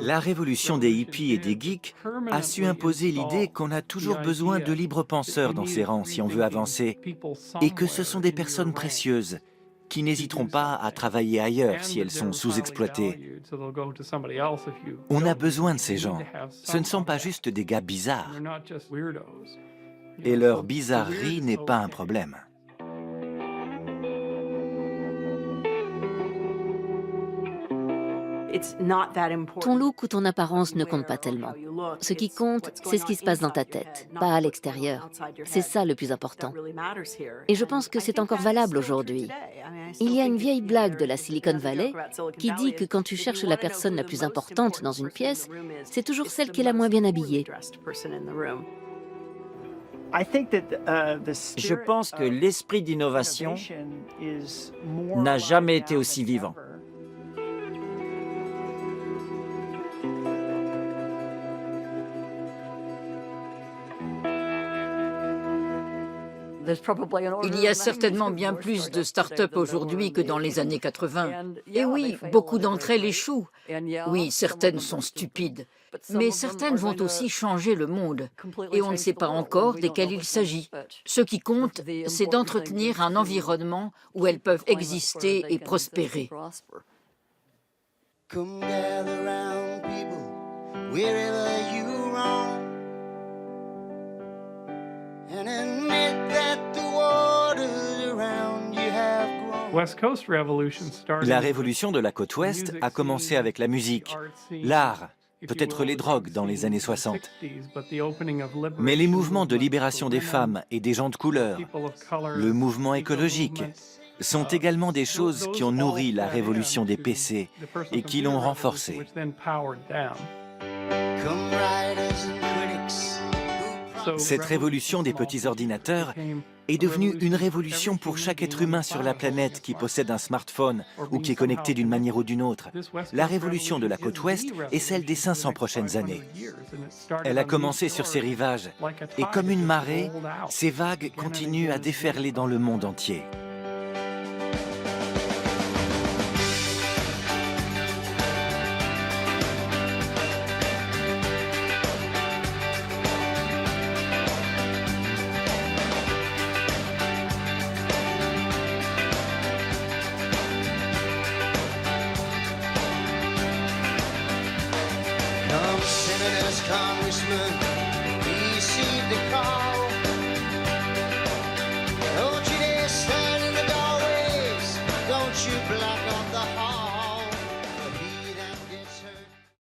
La révolution des hippies et des geeks a su imposer l'idée qu'on a toujours besoin de libres penseurs dans ses rangs si on veut avancer, et que ce sont des personnes précieuses qui n'hésiteront pas à travailler ailleurs si elles sont sous-exploitées. On a besoin de ces gens. Ce ne sont pas juste des gars bizarres. Et leur bizarrerie n'est pas un problème. Ton look ou ton apparence ne compte pas tellement. Ce qui compte, c'est ce qui se passe dans ta tête, pas à l'extérieur. C'est ça le plus important. Et je pense que c'est encore valable aujourd'hui. Il y a une vieille blague de la Silicon Valley qui dit que quand tu cherches la personne la plus importante dans une pièce, c'est toujours celle qui est la moins bien habillée. Je pense que l'esprit d'innovation n'a jamais été aussi vivant. Il y a certainement bien plus de start-up aujourd'hui que dans les années 80. Et oui, beaucoup d'entre elles échouent. Oui, certaines sont stupides. Mais certaines vont aussi changer le monde. Et on ne sait pas encore desquelles il s'agit. Ce qui compte, c'est d'entretenir un environnement où elles peuvent exister et prospérer. Come gather round, people, wherever you roam, and admit that the waters around you have grown. La révolution de la côte ouest a commencé avec la musique, l'art, peut-être les drogues dans les années 60. Mais les mouvements de libération des femmes et des gens de couleur, le mouvement écologique, sont également des choses qui ont nourri la révolution des PC et qui l'ont renforcée. Cette révolution des petits ordinateurs est devenue une révolution pour chaque être humain sur la planète qui possède un smartphone ou qui est connecté d'une manière ou d'une autre. La révolution de la côte ouest est celle des 500 prochaines années. Elle a commencé sur ses rivages et comme une marée, ces vagues continuent à déferler dans le monde entier. Come senators, congressmen,